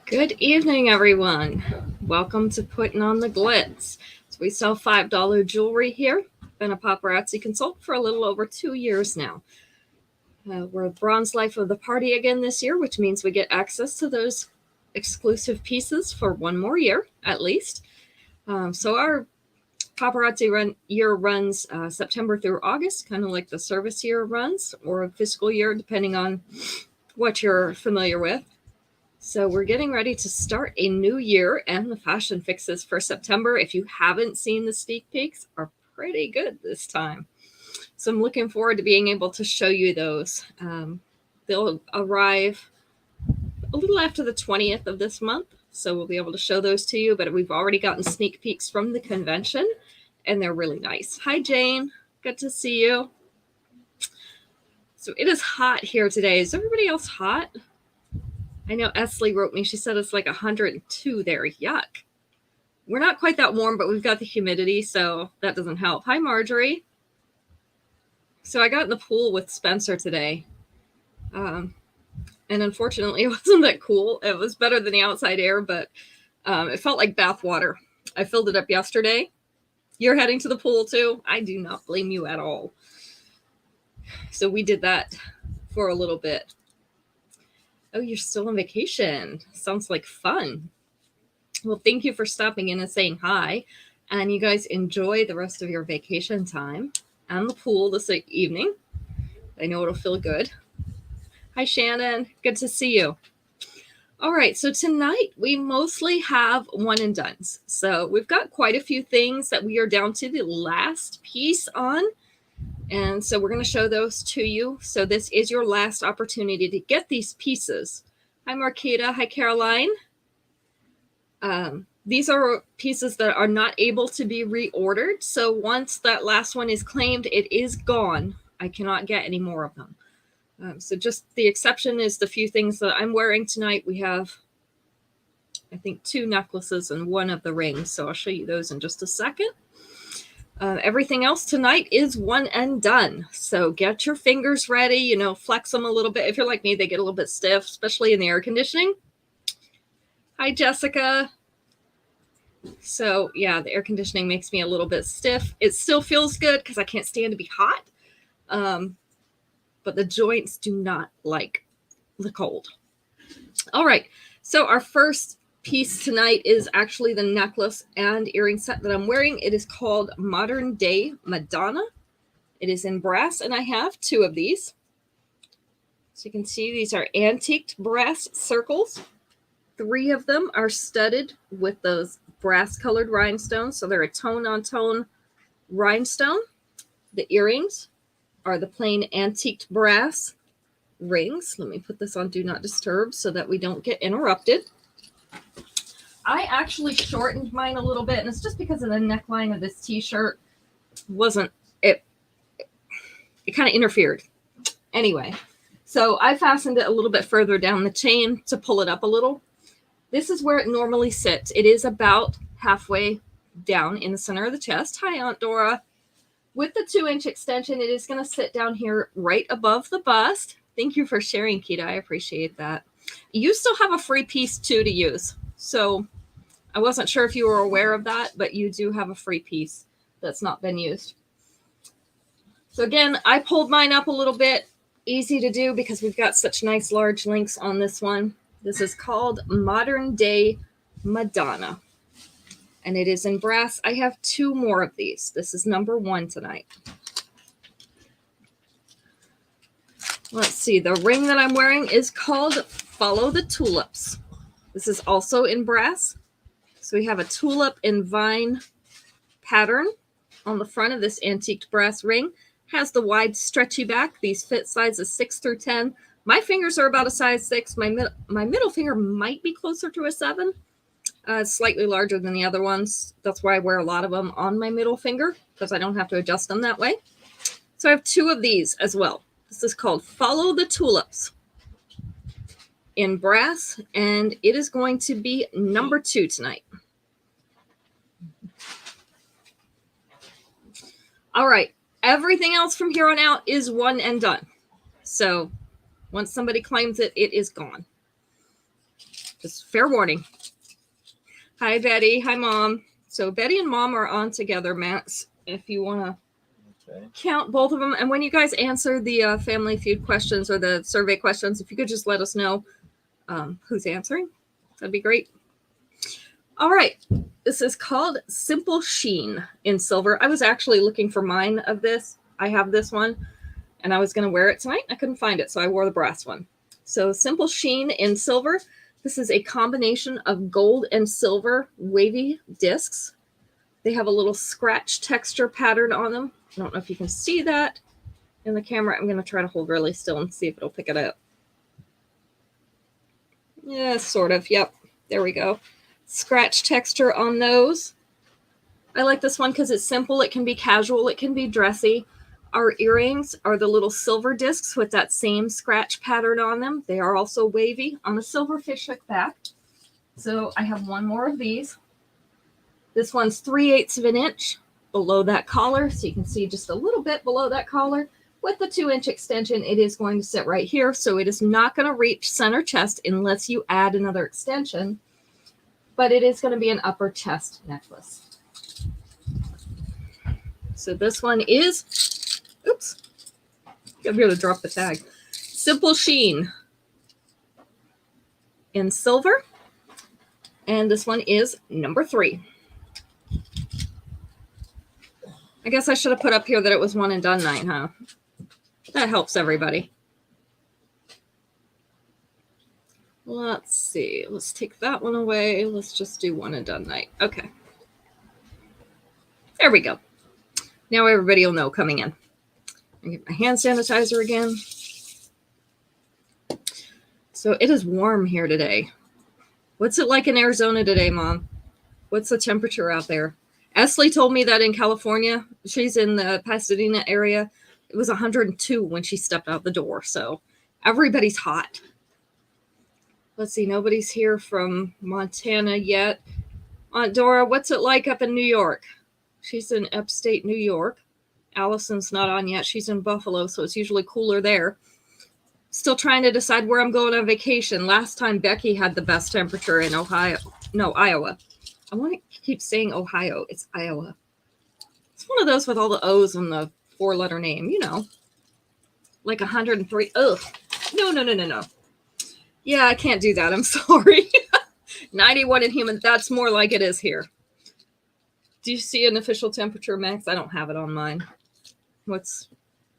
Good evening, everyone. Welcome to Putting on the Glitz. So we sell $5 jewelry here. Been a paparazzi consultant for a little over 2 years now. We're the bronze life of the party again this year, which means we get access to those exclusive pieces for one more year, at least. So our paparazzi year runs September through August, kind of like the service year runs, or a fiscal year, depending on what you're familiar with. So we're getting ready to start a new year, and the fashion fixes for September, if you haven't seen the sneak peeks, are pretty good this time. So I'm looking forward to being able to show you those. They'll arrive a little after the 20th of this month, so we'll be able to show those to you, but we've already gotten sneak peeks from the convention, and they're really nice. Hi, Jane. Good to see you. So it is hot here today. Is everybody else hot? I know Esley wrote me. She said it's like 102 there. Yuck. We're not quite that warm, but we've got the humidity, so that doesn't help. Hi, Marjorie. So I got in the pool with Spencer today. And unfortunately, it wasn't that cool. It was better than the outside air, but it felt like bath water. I filled it up yesterday. You're heading to the pool too? I do not blame you at all. So we did that for a little bit. Oh, you're still on vacation. Sounds like fun. Well, thank you for stopping in and saying hi. And you guys enjoy the rest of your vacation time and the pool this evening. I know it'll feel good. Hi, Shannon. Good to see you. All right, so tonight we mostly have one and dones. So we've got quite a few things that we are down to the last piece on. And so we're going to show those to you. So this is your last opportunity to get these pieces. Hi, Marquita. Hi, Caroline. These are pieces that are not able to be reordered. So once that last one is claimed, it is gone. I cannot get any more of them. So just the exception is the few things that I'm wearing tonight. We have, I think, 2 necklaces and 1 of the rings. So I'll show you those in just a second. Everything else tonight is one and done. So get your fingers ready, flex them a little bit. If you're like me, they get a little bit stiff, especially in the air conditioning. Hi, Jessica. So yeah, the air conditioning makes me a little bit stiff. It still feels good because I can't stand to be hot. But the joints do not like the cold. All right. So our first piece tonight is actually the necklace and earring set that I'm wearing. It is called Modern Day Madonna. It is in brass, and I have 2 of these. So you can see these are antiqued brass circles. 3 of them are studded with those brass colored rhinestones. So they're a tone-on-tone rhinestone. The earrings are the plain antiqued brass rings. Let me put this on Do Not Disturb so that we don't get interrupted. I actually shortened mine a little bit, and it's just because of the neckline of this t-shirt it kind of interfered. Anyway, so I fastened it a little bit further down the chain to pull it up a little. This is where it normally sits. It is about halfway down in the center of the chest. Hi, Aunt Dora. With the 2-inch extension, it is going to sit down here right above the bust. Thank you for sharing, Keita. I appreciate that. You still have a free piece, too, to use. So I wasn't sure if you were aware of that, but you do have a free piece that's not been used. So again, I pulled mine up a little bit. Easy to do because we've got such nice large links on this one. This is called Modern Day Madonna. And it is in brass. I have 2 more of these. This is number 1 tonight. Let's see. The ring that I'm wearing is called Follow the Tulips. This is also in brass. So we have a tulip and vine pattern on the front of this antiqued brass ring. Has the wide stretchy back. These fit sizes 6 through 10. My fingers are about a size 6. My middle finger might be closer to a 7. Slightly larger than the other ones. That's why I wear a lot of them on my middle finger, because I don't have to adjust them that way. So I have 2 of these as well. This is called Follow the Tulips in brass, and it is going to be number 2 tonight. All right. Everything else from here on out is one and done. So once somebody claims it, it is gone. Just fair warning. Hi, Betty. Hi, Mom. So Betty and Mom are on together, Max, if you want to count both of them. And when you guys answer the Family Feud questions or the survey questions, if you could just let us know who's answering, that'd be great. All right. This is called Simple Sheen in silver. I was actually looking for mine of this. I have this one, and I was going to wear it tonight. I couldn't find it, so I wore the brass one. So Simple Sheen in silver. This is a combination of gold and silver wavy discs. They have a little scratch texture pattern on them. I don't know if you can see that in the camera. I'm going to try to hold really still and see if it'll pick it up. Yeah, sort of. Yep. There we go. Scratch texture on those. I like this one because it's simple. It can be casual. It can be dressy. Our earrings are the little silver discs with that same scratch pattern on them. They are also wavy on a silver fishhook back. So I have one more of these. This one's 3/8 of an inch below that collar. So you can see just a little bit below that collar. With the 2-inch extension, it is going to sit right here. So it is not going to reach center chest unless you add another extension. But it is going to be an upper chest necklace. So this one is, oops, I'm going to drop the tag. Simple Sheen in silver. And this one is number 3. I guess I should have put up here that it was one and done night, huh? That helps everybody. Let's see. Let's take that one away. Let's just do one and done night. Okay. There we go. Now everybody will know coming in. I get my hand sanitizer again. So it is warm here today. What's it like in Arizona today, Mom? What's the temperature out there? Esley told me that in California, she's in the Pasadena area, it was 102 when she stepped out the door. So everybody's hot. Let's see, nobody's here from Montana yet. Aunt Dora, what's it like up in New York? She's in upstate New York. Allison's not on yet. She's in Buffalo, so it's usually cooler there. Still trying to decide where I'm going on vacation. Last time Becky had the best temperature in Ohio. No, Iowa. I want to keep saying Ohio. It's Iowa. It's one of those with all the O's in the 4-letter name, you know. Like 103. Ugh. No. Yeah, I can't do that. I'm sorry. 91 in human. That's more like it is here. Do you see an official temperature, Max? I don't have it on mine.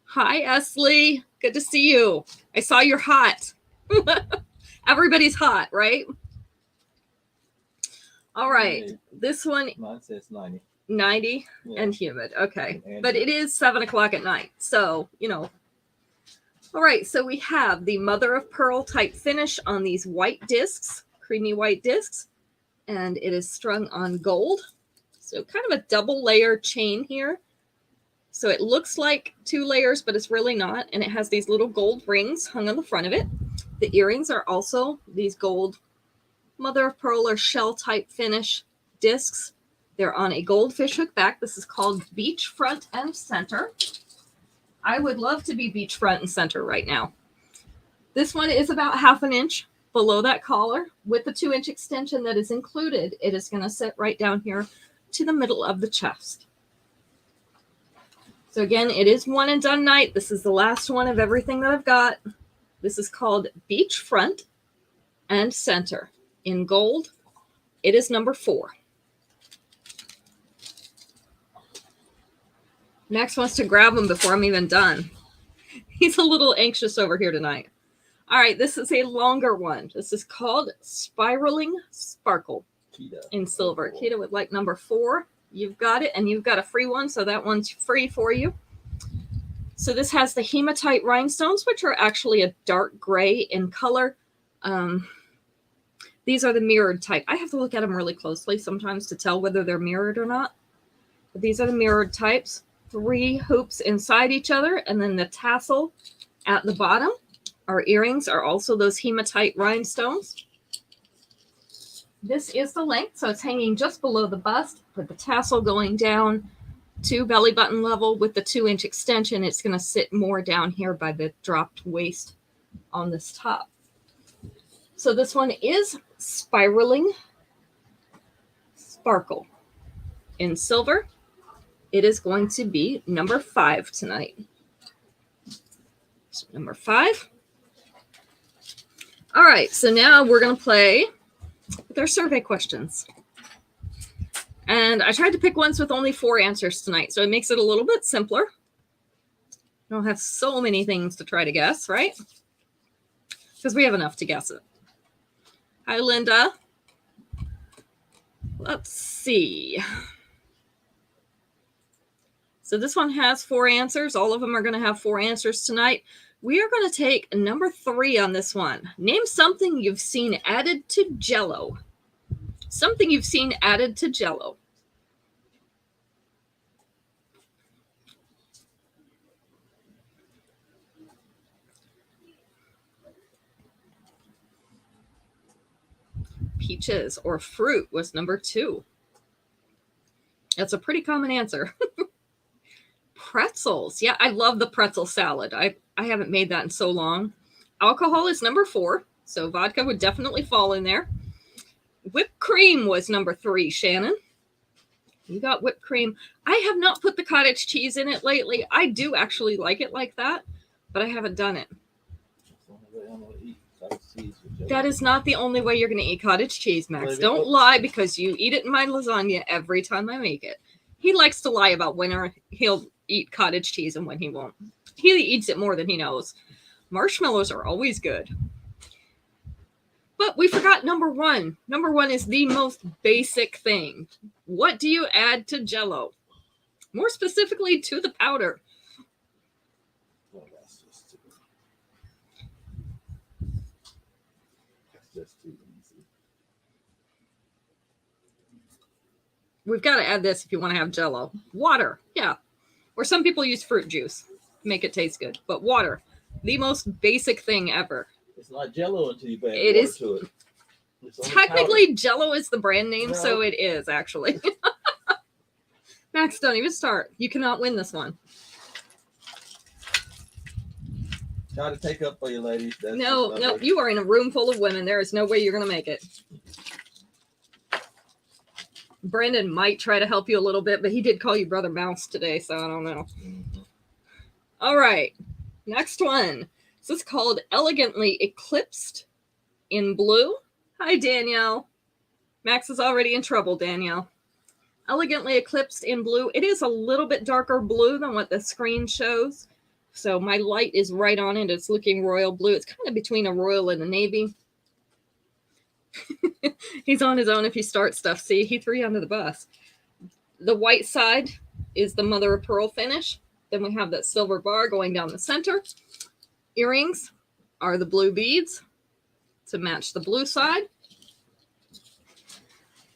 Hi, Esley. Good to see you. I saw you're hot. Everybody's hot, right? All right. This one. Mine says 90. 90 and humid. Okay. But it is 7 o'clock at night. So, you know. All right. So we have the mother of pearl type finish on these white discs, creamy white discs. And it is strung on gold. So kind of a double layer chain here. So it looks like 2 layers, but it's really not. And it has these little gold rings hung on the front of it. The earrings are also these gold mother of pearl or shell type finish discs. They're on a gold fishhook back. This is called beach front and center. I would love to be beach front and center right now. This one is about 1/2 inch below that collar with the 2-inch extension that is included. It is going to sit right down here to the middle of the chest. So again, it is one and done night. This is the last one of everything that I've got. This is called beach front and center in gold. It is number 4. Max wants to grab them before I'm even done. He's a little anxious over here tonight. All right, this is a longer one. This is called Spiraling Sparkle in silver. Kita would like number 4. You've got it, and you've got a free one, so that one's free for you. So this has the hematite rhinestones, which are actually a dark gray in color. These are the mirrored type. I have to look at them really closely sometimes to tell whether they're mirrored or not. But these are the mirrored types. 3 hoops inside each other, and then the tassel at the bottom. Our earrings are also those hematite rhinestones. This is the length, so it's hanging just below the bust, with the tassel going down to belly button level. With the 2-inch extension, it's going to sit more down here by the dropped waist on this top. So this one is Spiraling Sparkle in silver. It is going to be number 5 tonight. So number 5. All right, so now we're going to play with our survey questions. And I tried to pick ones with only 4 answers tonight, so it makes it a little bit simpler. I don't have so many things to try to guess, right? Because we have enough to guess it. Hi, Linda. Let's see. So this one has 4 answers. All of them are going to have 4 answers tonight. We are going to take number 3 on this one. Name something you've seen added to Jell-O. Something you've seen added to Jell-O. Peaches or fruit was number 2. That's a pretty common answer. Pretzels. Yeah, I love the pretzel salad. I haven't made that in so long. Alcohol is number 4, so vodka would definitely fall in there. Whipped cream was number 3, Shannon. You got whipped cream. I have not put the cottage cheese in it lately. I do actually like it like that, but I haven't done it. That is not the only way you're going to eat cottage cheese, Max. Don't lie, because you eat it in my lasagna every time I make it. He likes to lie about when he'll eat cottage cheese and when he won't. He eats it more than he knows. Marshmallows are always good. But we forgot number 1. Number 1 is the most basic thing. What do you add to Jell-O? More specifically, to the powder. Well, that's just too easy. We've got to add this if you want to have Jell-O. Water, yeah. Or some people use fruit juice to make it taste good. But water, the most basic thing ever. It's not Jell-O until you add water to it. Technically, Jell-O is the brand name, no. So it is, actually. Max, don't even start. You cannot win this one. Try to take up for you, ladies. That's no, you are in a room full of women. There is no way you're going to make it. Brandon might try to help you a little bit, but he did call you Brother Mouse today, so I don't know. Mm-hmm. All right. Next one. This is called Elegantly Eclipsed in Blue. Hi, Danielle. Max is already in trouble, Danielle. Elegantly Eclipsed in Blue. It is a little bit darker blue than what the screen shows. So my light is right on it. It's looking royal blue. It's kind of between a royal and a navy. He's on his own if he starts stuff. See, he threw you under the bus. The white side is the mother of pearl finish. Then we have that silver bar going down the center. Earrings are the blue beads to match the blue side.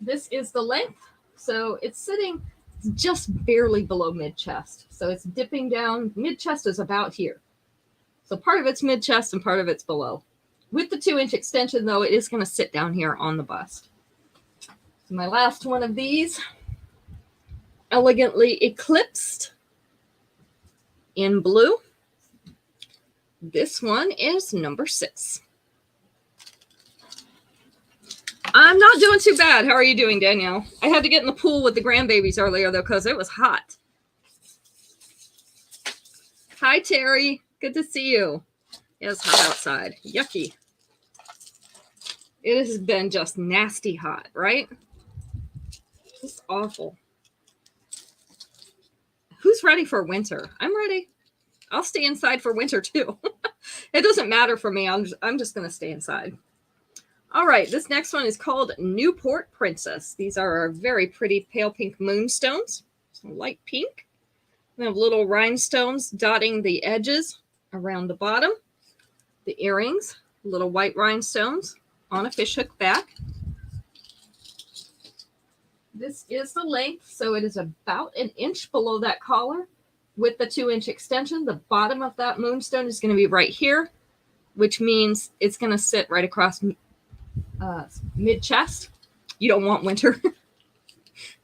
This is the length. So it's sitting just barely below mid-chest. So it's dipping down. Mid-chest is about here. So part of it's mid-chest and part of it's below. With the 2-inch extension, though, it is going to sit down here on the bust. So my last one of these, Elegantly Eclipsed in Blue. This one is number 6. I'm not doing too bad. How are you doing, Danielle? I had to get in the pool with the grandbabies earlier, though, because it was hot. Hi, Terry. Good to see you. It's hot outside. Yucky. It has been just nasty hot, right? Just awful. Who's ready for winter? I'm ready. I'll stay inside for winter, too. It doesn't matter for me. I'm just going to stay inside. All right, this next one is called Newport Princess. These are our very pretty pale pink moonstones. So light pink. We have little rhinestones dotting the edges around the bottom. The earrings, little white rhinestones on a fishhook back. This is the length, so it is about 1 inch below that collar. With the 2-inch extension, the bottom of that moonstone is going to be right here, which means it's going to sit right across mid-chest. You don't want winter.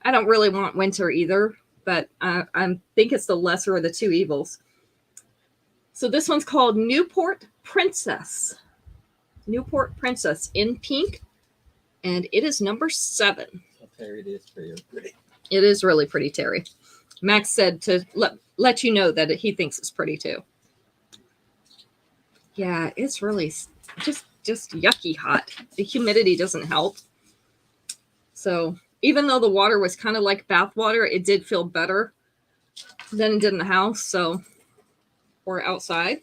I don't really want winter either, but I think it's the lesser of the two evils. So this one's called Newport Princess. Newport Princess in pink, and it is number 7. Oh, Terry, it is pretty. It is really pretty, Terry. Max said to let you know that he thinks it's pretty too. Yeah, it's really just yucky hot. The humidity doesn't help. So even though the water was kind of like bath water, it did feel better than it did in the house. So, or outside.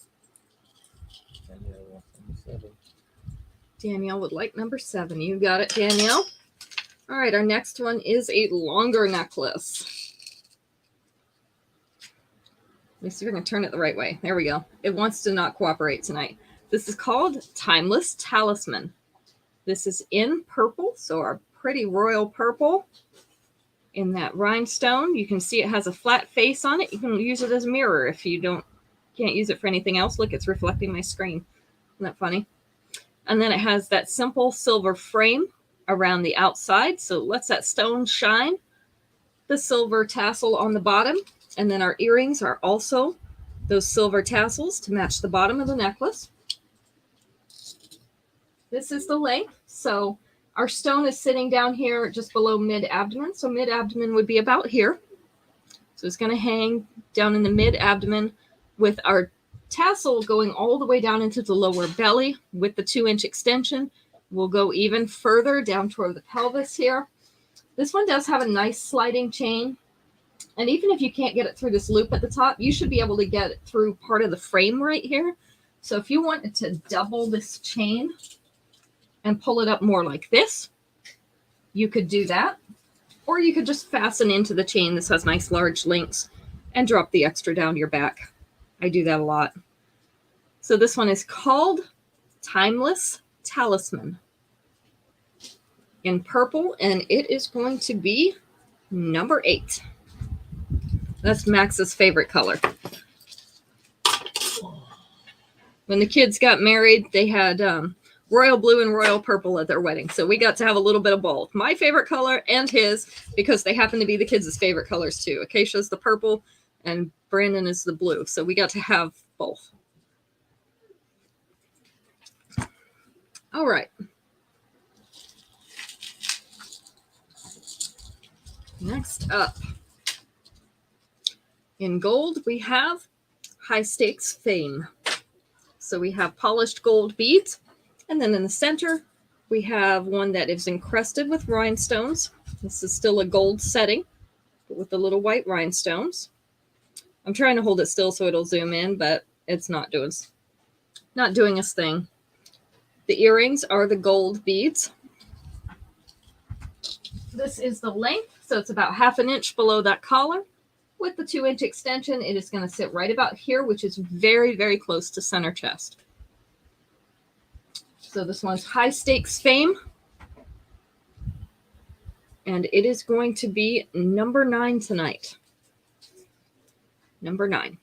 Danielle would like number 7. You got it, Danielle. All right, our next one is a longer necklace. Let me see if I can turn it the right way. There we go. It wants to not cooperate tonight. This is called Timeless Talisman. This is in purple, so our pretty royal purple in that rhinestone. You can see it has a flat face on it. You can use it as a mirror if you can't use it for anything else. Look, it's reflecting my screen. Isn't that funny? And then it has that simple silver frame around the outside, so it lets that stone shine. The silver tassel on the bottom, and then our earrings are also those silver tassels to match the bottom of the necklace. This is the length. So our stone is sitting down here just below mid-abdomen. So mid-abdomen would be about here. So it's going to hang down in the mid-abdomen with our tassel going all the way down into the lower belly with the 2-inch extension. We'll go even further down toward the pelvis here. This one does have a nice sliding chain. And even if you can't get it through this loop at the top, you should be able to get it through part of the frame right here. So if you wanted to double this chain and pull it up more like this, you could do that. Or you could just fasten into the chain. This has nice large links and drop the extra down your back. I do that a lot. So this one is called Timeless Talisman in purple, and it is going to be number 8. That's Max's favorite color. When the kids got married, they had royal blue and royal purple at their wedding. So we got to have a little bit of both. My favorite color and his, because they happen to be the kids' favorite colors too. Acacia's the purple and Brandon is the blue. So we got to have both. All right. Next up. In gold, we have High Stakes Fame. So we have polished gold beads. And then in the center, we have one that is encrusted with rhinestones. This is still a gold setting, but with the little white rhinestones. I'm trying to hold it still so it'll zoom in, but it's not doing its thing. The earrings are the gold beads. This is the length, so it's about 1/2 inch below that collar. With the 2-inch extension, it is going to sit right about here, which is very, very close to center chest. So this one's High Stakes Fame. And it is going to be number 9 tonight. Number 9.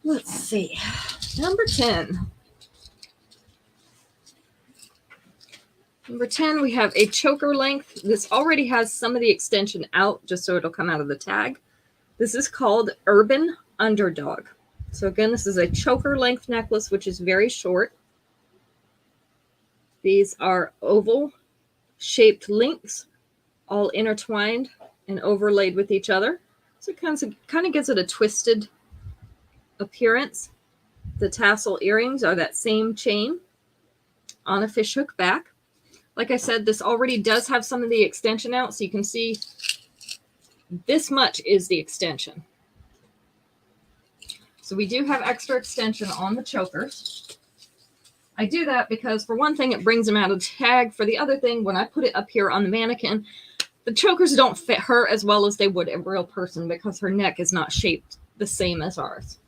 Let's see. Number 10. Number 10, we have a choker length. This already has some of the extension out, just so it'll come out of the tag. This is called Urban Underdog. So again, this is a choker length necklace, which is very short. These are oval shaped links, all intertwined and overlaid with each other. So it kind of gives it a twisted appearance. The tassel earrings are that same chain on a fishhook back. Like I said, this already does have some of the extension out, so you can see this much is the extension. So we do have extra extension on the chokers. I do that because, for one thing, it brings them out of the tag. For the other thing, when I put it up here on the mannequin, the chokers don't fit her as well as they would a real person because her neck is not shaped the same as ours.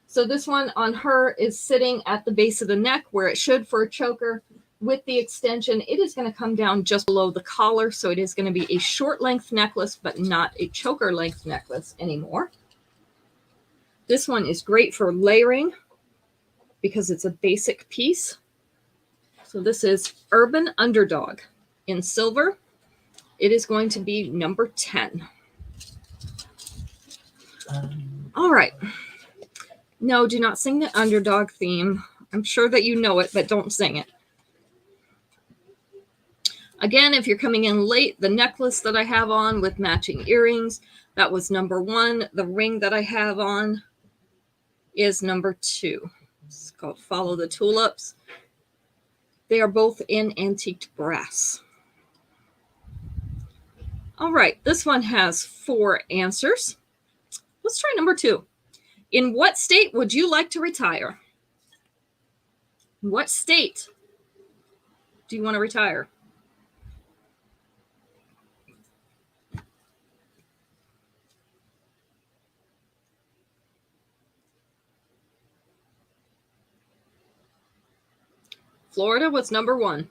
So this one on her is sitting at the base of the neck where it should for a choker. With the extension, it is going to come down just below the collar, so it is going to be a short length necklace, but not a choker length necklace anymore. This one is great for layering because it's a basic piece. So this is Urban Underdog in silver. It is going to be number 10. All right. No, do not sing the underdog theme. I'm sure that you know it, but don't sing it. Again, if you're coming in late, the necklace that I have on with matching earrings, that was number 1. The ring that I have on is number 2. It's called Follow the Tulips. They are both in antiqued brass. All right, this one has 4 answers. Let's try number 2. In what state would you like to retire? What state do you want to retire? Florida was number 1.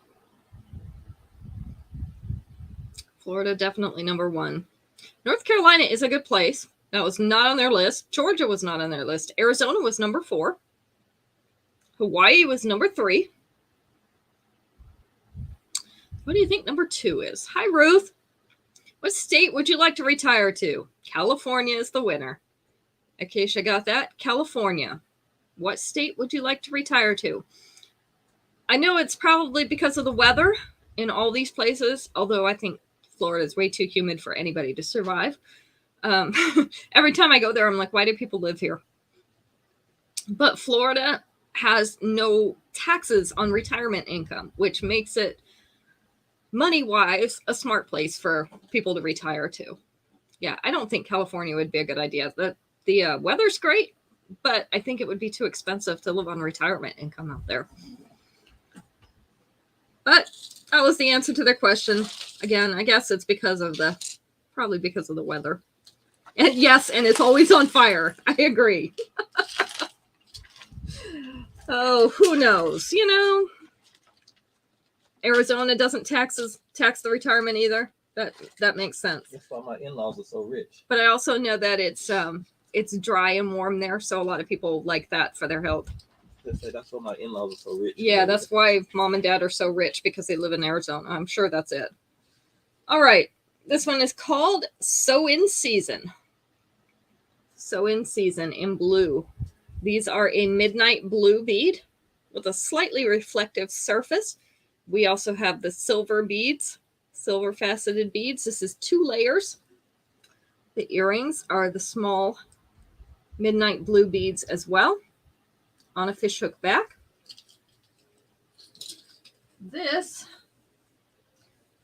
Florida definitely number 1. North Carolina is a good place. That was not on their list. Georgia was not on their list. Arizona was number 4. Hawaii was number 3. What do you think number 2 is? Hi, Ruth. What state would you like to retire to? California is the winner. Acacia got that. California. What state would you like to retire to? I know it's probably because of the weather in all these places, although I think Florida is way too humid for anybody to survive. Every time I go there, I'm like, why do people live here? But Florida has no taxes on retirement income, which makes it money-wise a smart place for people to retire to. Yeah, I don't think California would be a good idea. The weather's great, but I think it would be too expensive to live on retirement income out there. But that was the answer to their question. Again, I guess it's probably because of the weather. And yes, and it's always on fire. I agree. Oh, who knows? You know, Arizona doesn't tax the retirement either. That makes sense. That's why my in-laws are so rich. But I also know that it's dry and warm there, so a lot of people like that for their health. That's why my in-laws are so rich. Yeah, that's why Mom and Dad are so rich, because they live in Arizona. I'm sure that's it. All right. This one is called Sew in Season. Sew in Season in blue. These are a midnight blue bead with a slightly reflective surface. We also have the silver beads, silver faceted beads. This is 2 layers. The earrings are the small midnight blue beads as well, on a fishhook back. This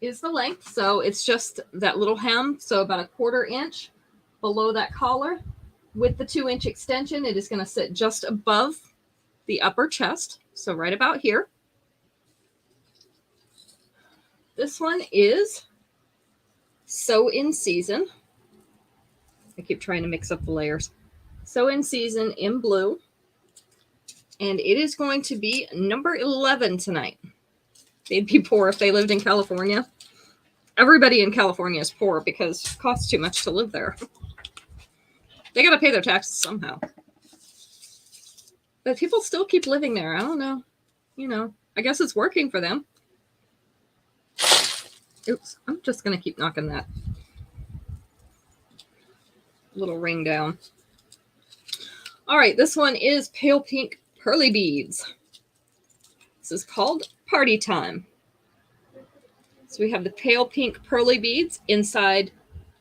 is the length, so it's just that little hem, so about 1/4 inch below that collar. With the 2-inch extension, it is going to sit just above the upper chest, so right about here. This one is Sew in Season. I keep trying to mix up the layers. Sew in Season in blue. And it is going to be number 11 tonight. They'd be poor if they lived in California. Everybody in California is poor because it costs too much to live there. They got to pay their taxes somehow. But people still keep living there. I don't know. You know, I guess it's working for them. Oops, I'm just going to keep knocking that little ring down. All right, this one is pale pink pearly beads. This is called Party Time. So we have the pale pink pearly beads inside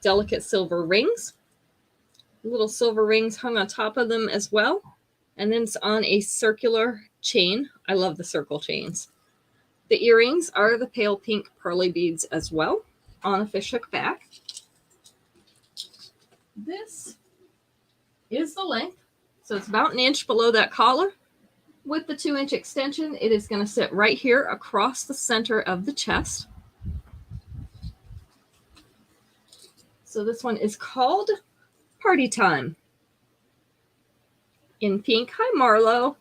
delicate silver rings. Little silver rings hung on top of them as well. And then it's on a circular chain. I love the circle chains. The earrings are the pale pink pearly beads as well, on a fishhook back. This is the length. So it's about 1 inch below that collar. With the 2-inch extension, it is going to sit right here across the center of the chest. So this one is called Party Time. In pink. Hi, Marlo.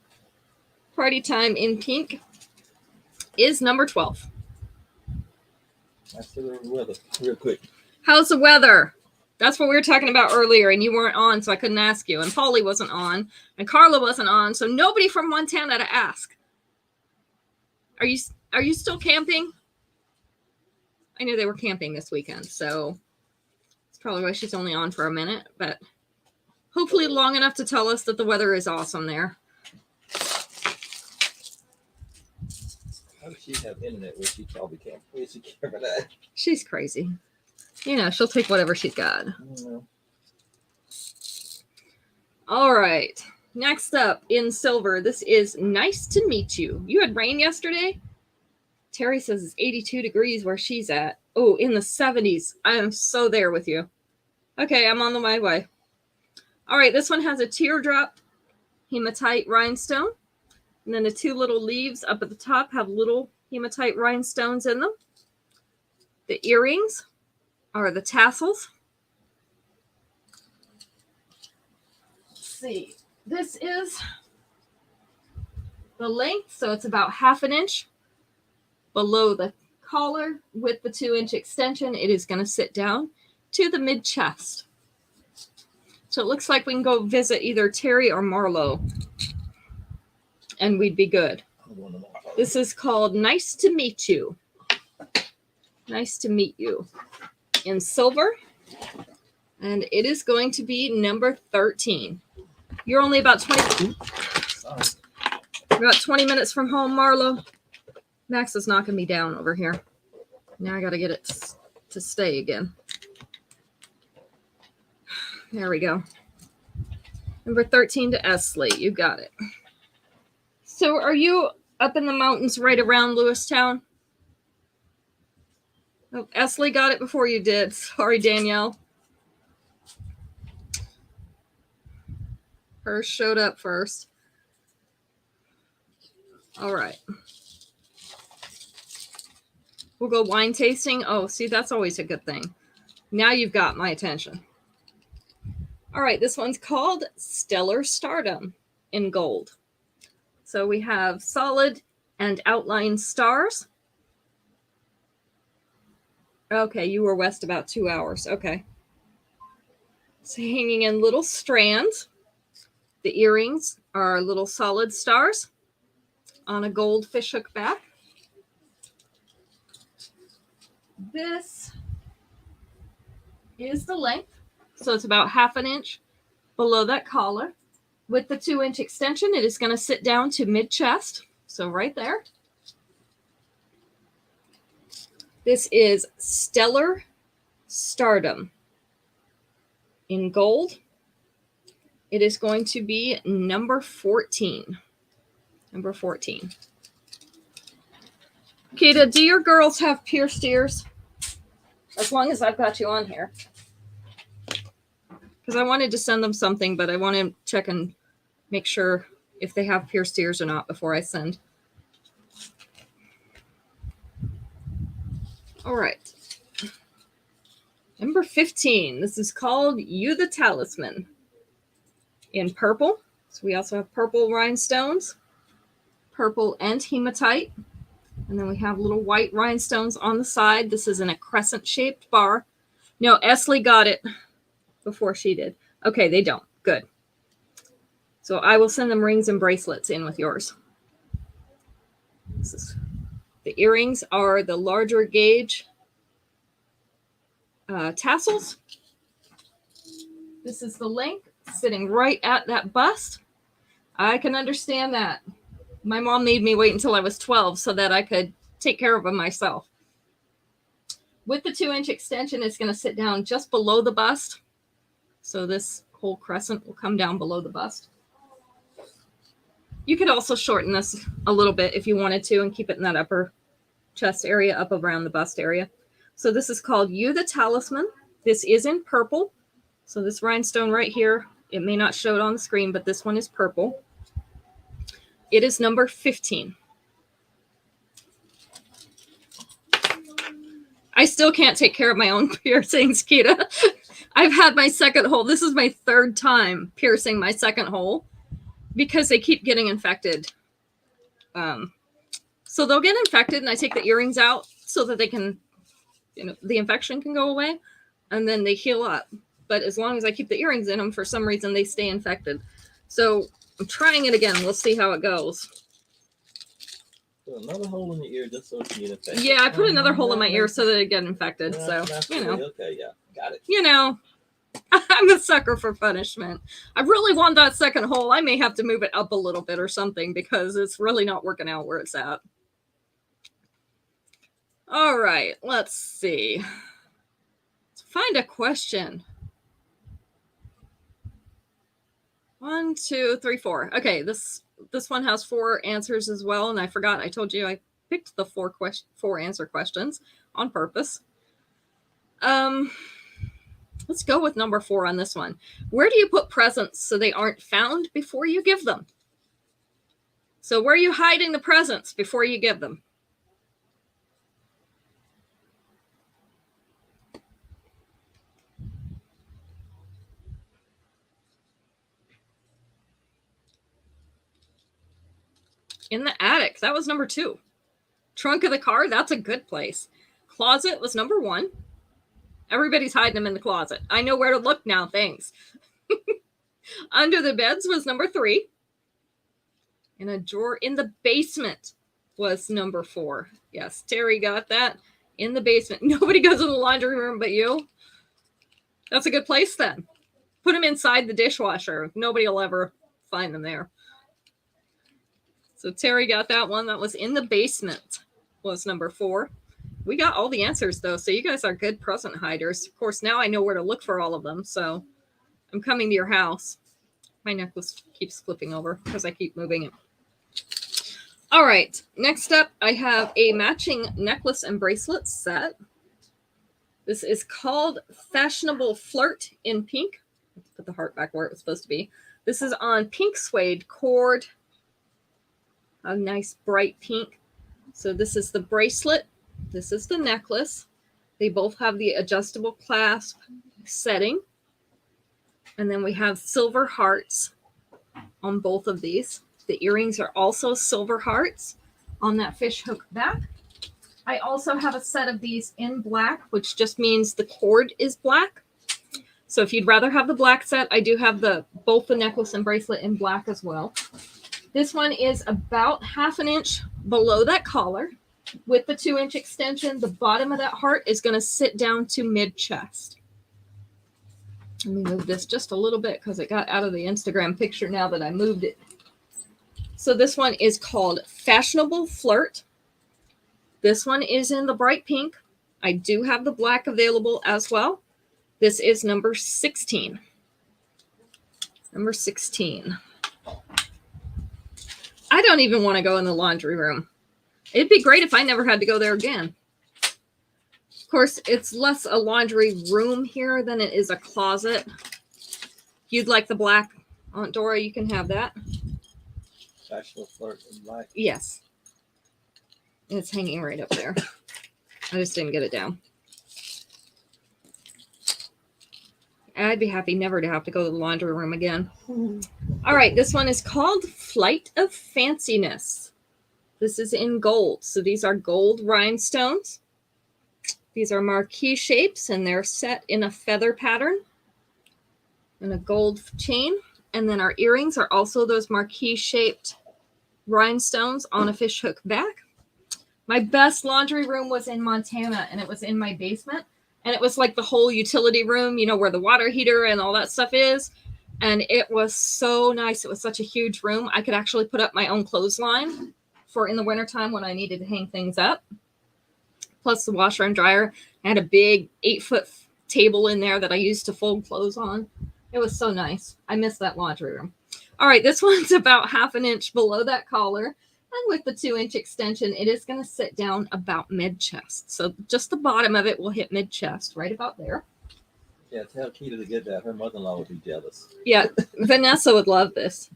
Party Time in pink is number 12. That's the weather real quick. How's the weather? That's what we were talking about earlier, and you weren't on, so I couldn't ask you. And Polly wasn't on, and Carla wasn't on, so nobody from Montana to ask. Are you still camping? I knew they were camping this weekend, so it's probably why she's only on for a minute. But Hopefully long enough to tell us that the weather is awesome there. How does she have internet where she probably can't? Where she care for that? She's crazy. You know, she'll take whatever she's got. All right. Next up in silver, this is Nice to Meet You. You had rain yesterday? Terry says it's 82 degrees where she's at. Oh, in the 70s. I am so there with you. Okay, I'm on my way. All right, this one has a teardrop hematite rhinestone. And then the two little leaves up at the top have little hematite rhinestones in them. The earrings are the tassels. Let's see. This is the length, so it's about 1/2 inch below the collar with the 2-inch extension. It is going to sit down to the mid chest. So it looks like we can go visit either Terry or Marlo and we'd be good. This is called Nice to Meet You. Nice to meet you in silver. And it is going to be number 13. You're only about 20 minutes from home, Marlo. Max is knocking me down over here. Now I got to get it to stay again. There we go. Number 13 to Esley. You got it. So are you up in the mountains right around Lewistown? Oh, Esley got it before you did. Sorry, Danielle. Hers showed up first. All right. We'll go wine tasting. Oh, see, that's always a good thing. Now you've got my attention. All right, this one's called Stellar Stardom in gold. So we have solid and outlined stars. Okay, you were west about 2 hours. Okay. It's hanging in little strands. The earrings are little solid stars on a gold fishhook back. This is the length. So it's about 1/2 inch below that collar. With the 2-inch extension, it is going to sit down to mid-chest. So right there. This is Stellar Stardom in gold. It is going to be number 14. Number 14. Kita, do your girls have pierced ears? As long as I've got you on here. Because I wanted to send them something, but I want to check and make sure if they have pierced ears or not before I send. All right. Number 15. This is called You the Talisman in purple. So we also have purple rhinestones, purple and hematite. And then we have little white rhinestones on the side. This is in a crescent-shaped bar. No, Esley got it before she did. Okay, they don't. Good. So I will send them rings and bracelets in with yours. The earrings are the larger gauge tassels. This is the length sitting right at that bust. I can understand that. My mom made me wait until I was 12 so that I could take care of them myself. With the 2-inch extension, it's going to sit down just below the bust. So this whole crescent will come down below the bust. You could also shorten this a little bit if you wanted to and keep it in that upper chest area up around the bust area. So this is called You the Talisman. This is in purple. So this rhinestone right here, it may not show it on the screen, but this one is purple. It is number 15. I still can't take care of my own piercings, Kita. I've had my second hole. This is my 3rd time piercing my second hole because they keep getting infected. So they'll get infected and I take the earrings out so that they can, the infection can go away and then they heal up. But as long as I keep the earrings in them, for some reason, they stay infected. So I'm trying it again. We'll see how it goes. Put another hole in the ear just so it can get infected. Yeah, I put another hole in my ear so that it get infected. So, Okay, yeah, got it. I'm a sucker for punishment. I really want that second hole. I may have to move it up a little bit or something because it's really not working out where it's at. All right, let's see. Let's find a question. 1, 2, 3, 4. Okay, this one has 4 answers as well, and I forgot. I told you I picked the 4 answer questions on purpose. Let's go with number 4 on this one. Where do you put presents so they aren't found before you give them? So where are you hiding the presents before you give them? In the attic. That was number 2. Trunk of the car. That's a good place. Closet was number 1. Everybody's hiding them in the closet. I know where to look now. Thanks. Under the beds was number 3. And a drawer in the basement was number 4. Yes, Terry got that. In the basement. Nobody goes in the laundry room but you. That's a good place then. Put them inside the dishwasher. Nobody will ever find them there. So Terry got that one. That was in the basement was number 4. We got all the answers though. So you guys are good present hiders. Of course, now I know where to look for all of them. So I'm coming to your house. My necklace keeps flipping over because I keep moving it. All right. Next up, I have a matching necklace and bracelet set. This is called Fashionable Flirt in pink. Let's put the heart back where it was supposed to be. This is on pink suede cord. A nice bright pink. So this is the bracelet. This is the necklace. They both have the adjustable clasp setting. And then we have silver hearts on both of these. The earrings are also silver hearts on that fish hook back. I also have a set of these in black, which just means the cord is black. So if you'd rather have the black set, I do have both the necklace and bracelet in black as well. This one is about 1/2 inch below that collar. With the 2-inch extension, the bottom of that heart is going to sit down to mid-chest. Let me move this just a little bit because it got out of the Instagram picture now that I moved it. So this one is called Fashionable Flirt. This one is in the bright pink. I do have the black available as well. This is number 16. Number 16. I don't even want to go in the laundry room. It'd be great if I never had to go there again. Of course, it's less a laundry room here than it is a closet. If you'd like the black, Aunt Dora, you can have that. Fashionable Flirt in black. Yes. It's hanging right up there. I just didn't get it down. I'd be happy never to have to go to the laundry room again. All right, this one is called Flight of Fanciness. This is in gold. So these are gold rhinestones. These are marquee shapes, and they're set in a feather pattern and a gold chain. And then our earrings are also those marquee shaped rhinestones on a fish hook back. My best laundry room was in Montana, and it was in my basement. And it was like the whole utility room, you know, where the water heater and all that stuff is. And it was so nice. It was such a huge room. I could actually put up my own clothesline for in the wintertime when I needed to hang things up. Plus the washer and dryer. I had a big 8-foot table in there that I used to fold clothes on. It was so nice. I miss that laundry room. All right, this one's about 1/2 inch below that collar. And with the 2-inch extension, it is going to sit down about mid-chest. So just the bottom of it will hit mid-chest, right about there. Yeah, tell Keita to get that. Her mother-in-law would be jealous. Yeah, Vanessa would love this.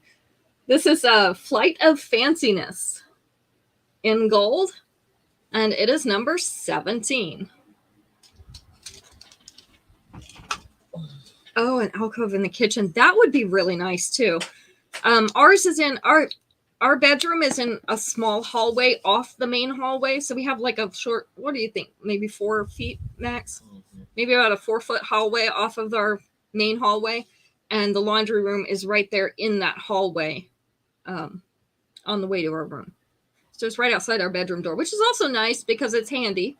This is a Flight of Fanciness in gold, and it is number 17. Oh, an alcove in the kitchen. That would be really nice, too. Ours is in our bedroom is in a small hallway off the main hallway. So we have like a short, what do you think? Maybe 4 feet max? Mm-hmm. Maybe about a 4-foot hallway off of our main hallway. And the laundry room is right there in that hallway on the way to our room. So it's right outside our bedroom door, which is also nice because it's handy.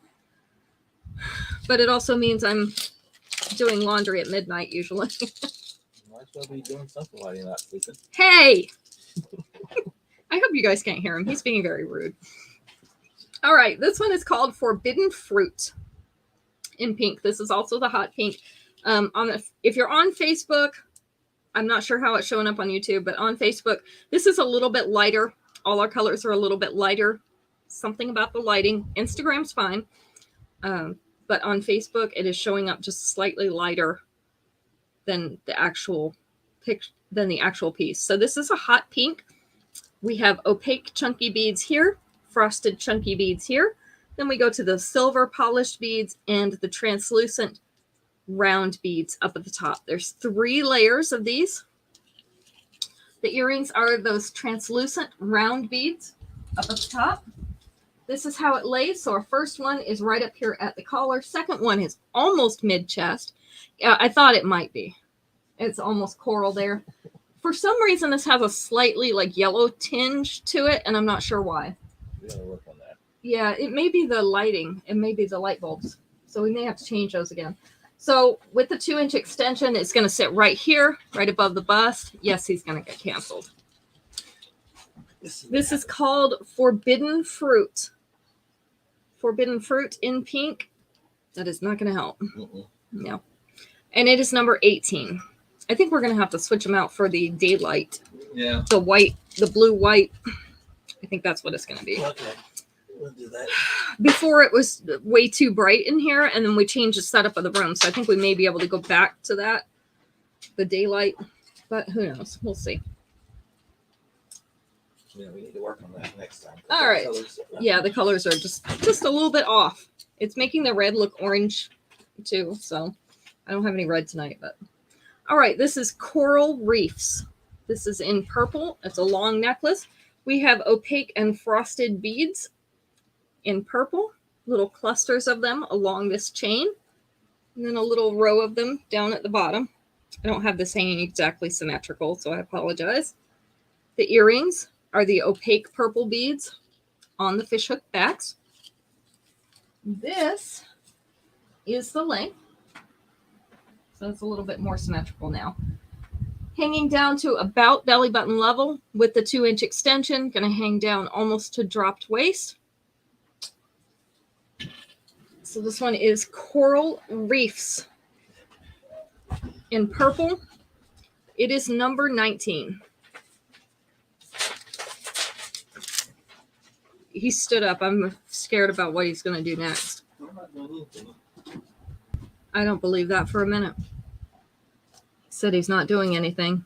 But it also means I'm doing laundry at midnight usually. Might as well be doing something while you're not sleeping. Hey! I hope you guys can't hear him. He's being very rude. All right, this one is called Forbidden Fruit in pink. This is also the hot pink. If you're on Facebook, I'm not sure how it's showing up on YouTube, but on Facebook, this is a little bit lighter. All our colors are a little bit lighter. Something about the lighting. Instagram's fine. But on Facebook, it is showing up just slightly lighter than the actual piece. So this is a hot pink. We have opaque chunky beads here, frosted chunky beads here. Then we go to the silver polished beads and the translucent round beads up at the top. There's 3 layers of these. The earrings are those translucent round beads up at the top. This is how it lays. So our first one is right up here at the collar. Second one is almost mid-chest. I thought it might be. It's almost coral there. For some reason, this has a slightly like yellow tinge to it, and I'm not sure why. We gotta work on that. Yeah, it may be the lighting. It may be the light bulbs. So we may have to change those again. So with the 2-inch extension, it's going to sit right here, right above the bust. Yes, he's going to get canceled. This is called Forbidden Fruit. Forbidden Fruit in pink. That is not going to help. No. And it is number 18. I think we're going to have to switch them out for the daylight. Yeah. The white, the blue white. I think that's what it's going to be. Okay. We'll do that. Before it was way too bright in here, and then we changed the setup of the room. So I think we may be able to go back to that, the daylight. But who knows? We'll see. Yeah, we need to work on that next time. All right. Yeah, the colors are just a little bit off. It's making the red look orange too. So I don't have any red tonight, but all right. This is Coral Reefs. This is in purple. It's a long necklace. We have opaque and frosted beads in purple, little clusters of them along this chain, and then a little row of them down at the bottom. I don't have this hanging exactly symmetrical, so I apologize. The earrings are the opaque purple beads on the fishhook backs. This is the length, so it's a little bit more symmetrical now. Hanging down to about belly button level with the 2-inch extension, going to hang down almost to dropped waist. So this one is Coral Reefs in purple. It is number 19. He stood up. I'm scared about what he's going to do next. I don't believe that for a minute. Said he's not doing anything.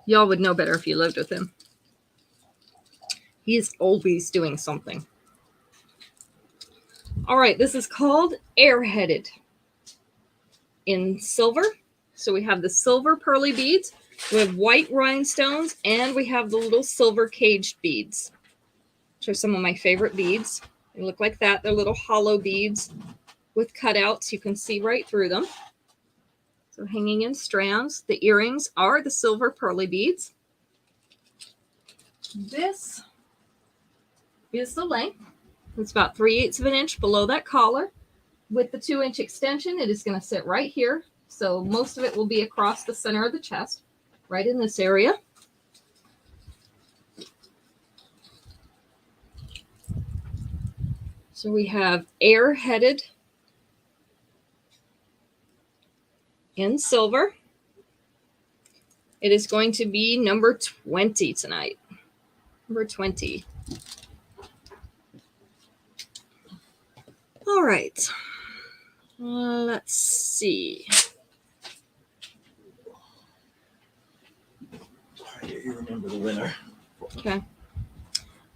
Y'all would know better if you lived with him. He's always doing something. All right, this is called Airheaded in silver. So we have the silver pearly beads, we have white rhinestones, and we have the little silver caged beads, which are some of my favorite beads. They look like that. They're little hollow beads with cutouts. You can see right through them. So hanging in strands. The earrings are the silver pearly beads. This is the length. It's about 3/8 of an inch below that collar. With the 2-inch extension, it is going to sit right here. So most of it will be across the center of the chest, right in this area. So we have Airheaded in silver. It is going to be number 20 tonight. Number 20. All right. Let's see. You remember the winner. Okay.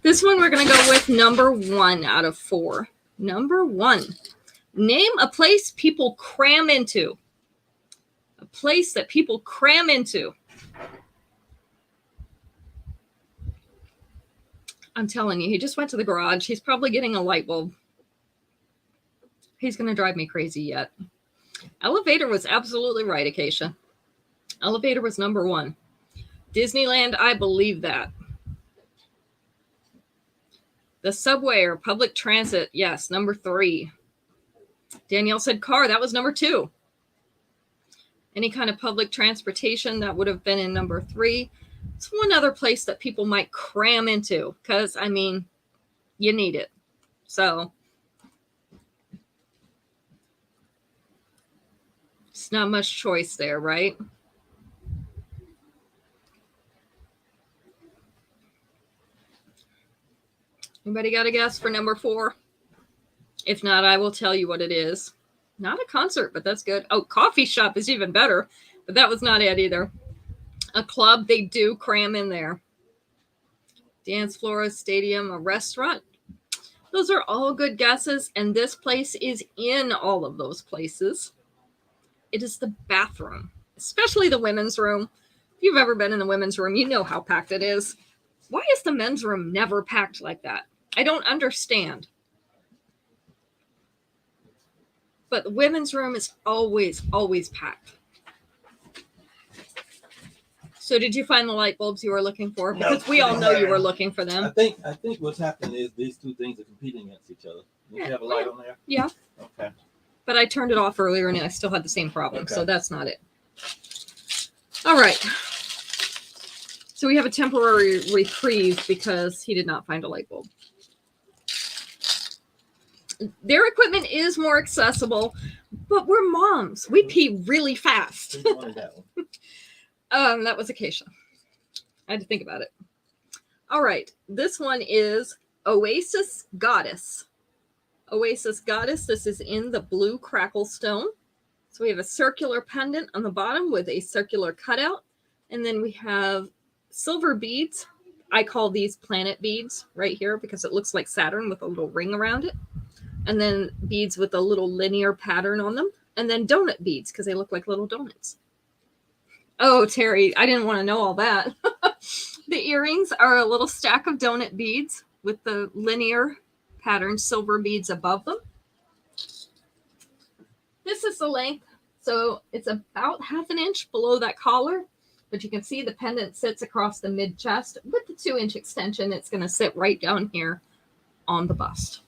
This one we're going to go with number 1 out of 4. Number 1. Name a place people cram into. A place that people cram into. I'm telling you, he just went to the garage. He's probably getting a light bulb. He's going to drive me crazy yet. Elevator was absolutely right, Acacia. Elevator was number 1. Disneyland, I believe that. The subway or public transit, yes, number 3. Danielle said car. That was number 2. Any kind of public transportation, that would have been in number 3. It's one other place that people might cram into because, I mean, you need it. So it's not much choice there, right? Anybody got a guess for number 4? If not, I will tell you what it is. Not a concert, but that's good. Oh, coffee shop is even better, but that was not it either. A club, they do cram in there. Dance floor, a stadium, a restaurant. Those are all good guesses, and this place is in all of those places. It is the bathroom, especially the women's room. If you've ever been in the women's room, you know how packed it is. Why is the men's room never packed like that? I don't understand. But the women's room is always, always packed. So did you find the light bulbs you were looking for? Because we all know you were looking for them. I think what's happening is these two things are competing against each other. You have a light on there? Yeah. Okay. But I turned it off earlier and I still had the same problem. Okay. So that's not it. All right. So we have a temporary reprieve because he did not find a light bulb. Their equipment is more accessible, but we're moms. We pee really fast. Who wanted that one? That was Acacia. I had to think about it. All right. This one is Oasis Goddess. Oasis Goddess. This is in the blue crackle stone. So we have a circular pendant on the bottom with a circular cutout. And then we have silver beads. I call these planet beads right here because it looks like Saturn with a little ring around it. And then beads with a little linear pattern on them. And then donut beads because they look like little donuts. Oh, Terry, I didn't want to know all that. The earrings are a little stack of donut beads with the linear pattern silver beads above them. This is the length. So it's about 1/2 inch below that collar. But you can see the pendant sits across the mid chest. With the 2-inch extension, it's going to sit right down here on the bust.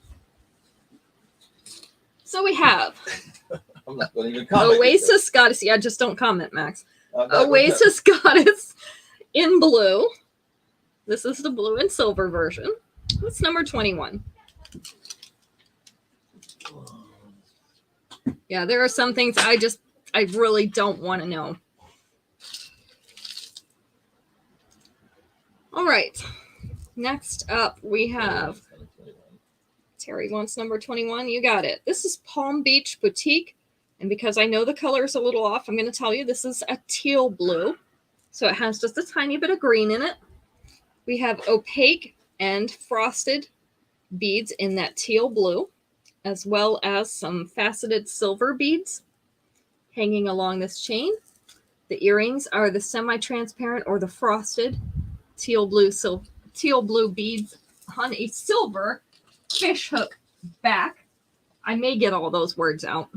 So we have I'm not going to even comment. Oasis Goddess. Yeah, just don't comment, Max. Oasis Goddess in blue. This is the blue and silver version. What's number 21? Yeah, there are some things I really don't want to know. All right. Next up, we have Terry wants number 21. You got it. This is Palm Beach Boutique. And because I know the color is a little off, I'm going to tell you this is a teal blue. So it has just a tiny bit of green in it. We have opaque and frosted beads in that teal blue, as well as some faceted silver beads hanging along this chain. The earrings are the semi-transparent or the frosted teal blue beads on a silver fishhook back. I may get all those words out.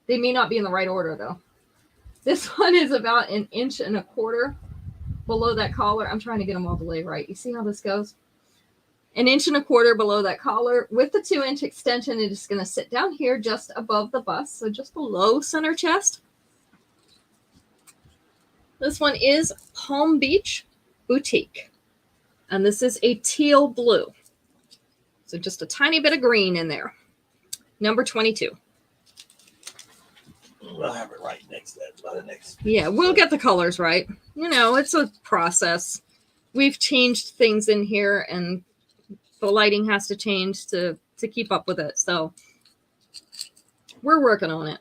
They may not be in the right order, though. This one is about 1.25 inches below that collar. I'm trying to get them all the way right. You see how this goes? 1.25 inches below that collar. With the 2-inch extension, it is going to sit down here just above the bust, so just below center chest. This one is Palm Beach Boutique. And this is a teal blue. So just a tiny bit of green in there. Number 22. We'll have it right next to that. By the next. Yeah, we'll get the colors right. You know, it's a process. We've changed things in here, and the lighting has to change to keep up with it. So we're working on it.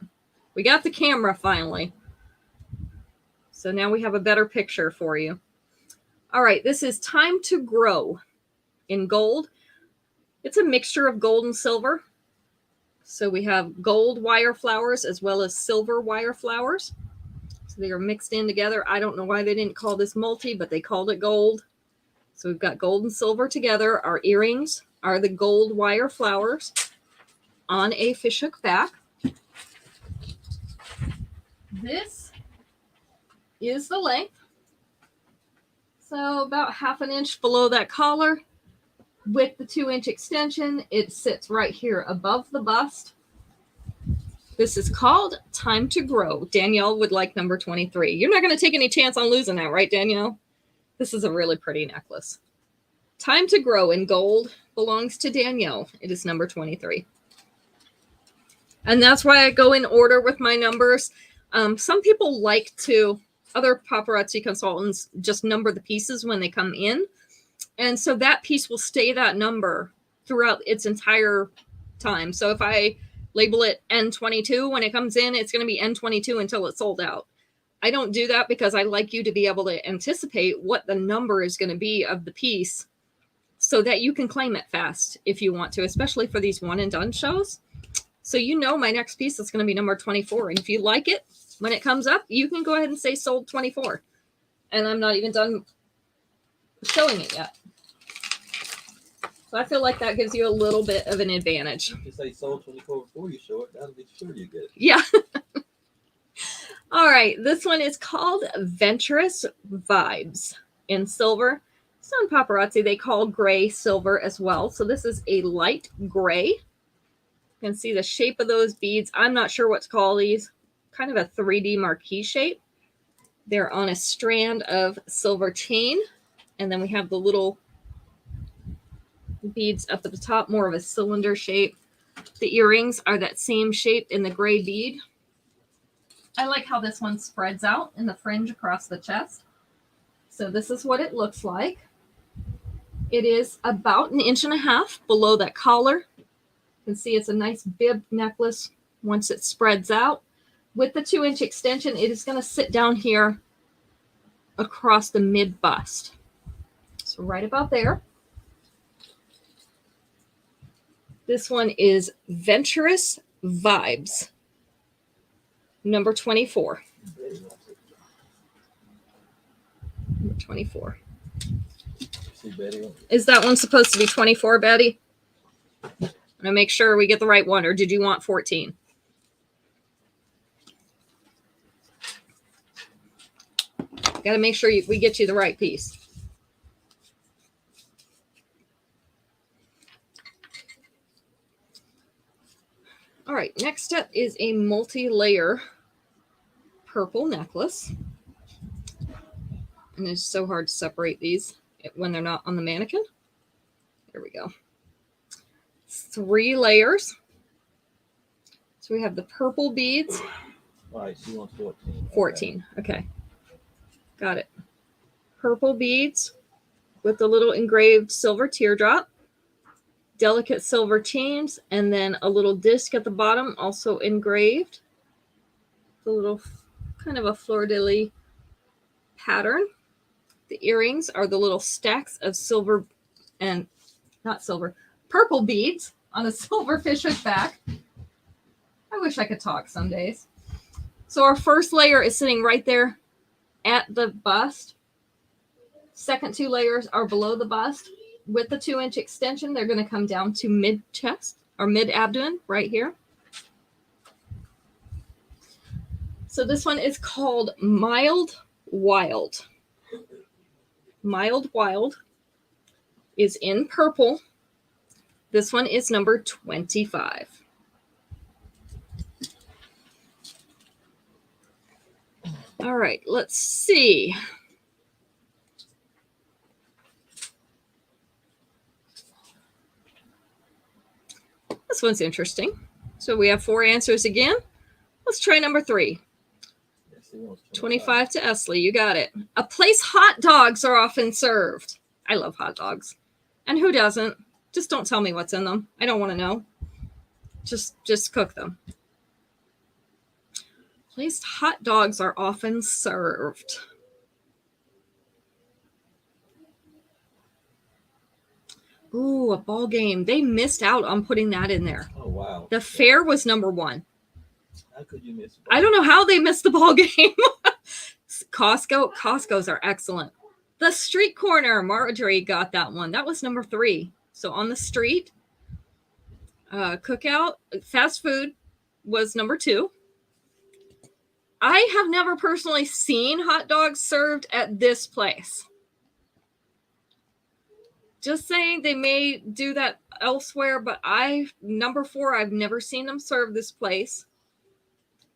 We got the camera finally. So now we have a better picture for you. All right, this is Time to Grow in gold. It's a mixture of gold and silver. So we have gold wire flowers as well as silver wire flowers. So they are mixed in together. I don't know why they didn't call this multi, but they called it gold. So we've got gold and silver together. Our earrings are the gold wire flowers on a fishhook back. This is the length. So about 1/2 inch below that collar. With the 2-inch extension, it sits right here above the bust. This is called Time to Grow. Danielle would like number 23. You're not going to take any chance on losing that, right, Danielle? This is a really pretty necklace. Time to Grow in gold belongs to Danielle. It is number 23. And that's why I go in order with my numbers. Some people like to, other paparazzi consultants, just number the pieces when they come in. And so that piece will stay that number throughout its entire time. So if I label it N22, when it comes in, it's going to be N22 until it's sold out. I don't do that because I like you to be able to anticipate what the number is going to be of the piece so that you can claim it fast if you want to, especially for these one and done shows. So you know my next piece is going to be number 24. And if you like it, when it comes up, you can go ahead and say sold 24. And I'm not even done showing it yet. So I feel like that gives you a little bit of an advantage. If you say sold 24 before you show it, that'll be sure you get it. Yeah. All right. This one is called Venturous Vibes in silver. Some paparazzi, they call gray silver as well. So this is a light gray. You can see the shape of those beads. I'm not sure what to call these. Kind of a 3D marquee shape. They're on a strand of silver chain. And then we have the little beads up at the top, more of a cylinder shape. The earrings are that same shape in the gray bead. I like how this one spreads out in the fringe across the chest. So this is what it looks like. It is about 1.5 inches below that collar. You can see it's a nice bib necklace once it spreads out. With the 2-inch extension, it is going to sit down here across the mid bust. So right about there. This one is Venturous Vibes, number 24. Number 24. Is that one supposed to be 24, Betty? I'm going to make sure we get the right one, or did you want 14? Got to make sure we get you the right piece. All right, next up is a multi-layer purple necklace. And it's so hard to separate these when they're not on the mannequin. There we go. 3 layers. So we have the purple beads. All right, she wants 14. 14, okay. Got it. Purple beads with the little engraved silver teardrop. Delicate silver chains, and then a little disc at the bottom, also engraved. The little kind of a fleur-de-lis pattern. The earrings are the little stacks of silver and purple beads on a silver fishhook back. I wish I could talk some days. So our first layer is sitting right there at the bust. Second 2 layers are below the bust. With the 2-inch extension, they're going to come down to mid-chest or mid-abdomen right here. So this one is called Mild Wild. Mild Wild is in purple. This one is number 25. All right, let's see. This one's interesting. So we have 4 answers again. Let's try number 3. 25 to Esley. You got it. A place hot dogs are often served. I love hot dogs. And who doesn't? Just don't tell me what's in them. I don't want to know. Just cook them. Placed hot dogs are often served. Ooh, a ball game. They missed out on putting that in there. Oh, wow. The fair was number 1. How could you miss it? I don't know how they missed the ball game. Costco's are excellent. The street corner, Marjorie got that one. That was number 3. So on the street, cookout, fast food was number 2. I have never personally seen hot dogs served at this place. Just saying they may do that elsewhere, but number 4, I've never seen them serve this place.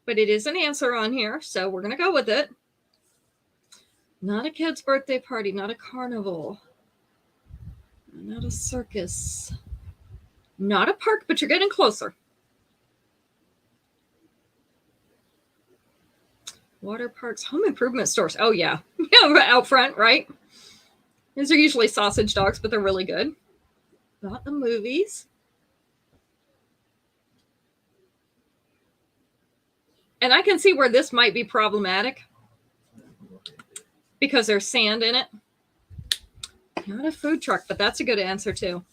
but it is an answer on here, so we're going to go with it. Not a kid's birthday party, not a carnival, not a circus, not a park, but you're getting closer. Water parks, home improvement stores. Oh, yeah. Yeah, out front, right? These are usually sausage dogs, but they're really good. Not the movies. And I can see where this might be problematic because there's sand in it. Not a food truck, but that's a good answer too.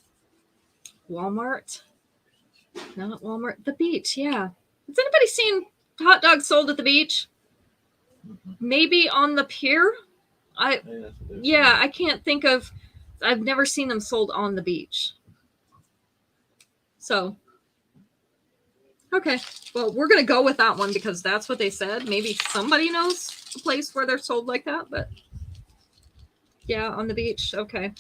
Walmart. Not Walmart. The beach, yeah. Has anybody seen hot dogs sold at the beach? Maybe on the pier? Yeah, I can't think of. I've never seen them sold on the beach. So, okay. Well, we're going to go with that one because that's what they said. Maybe somebody knows a place where they're sold like that, but yeah, on the beach. Okay.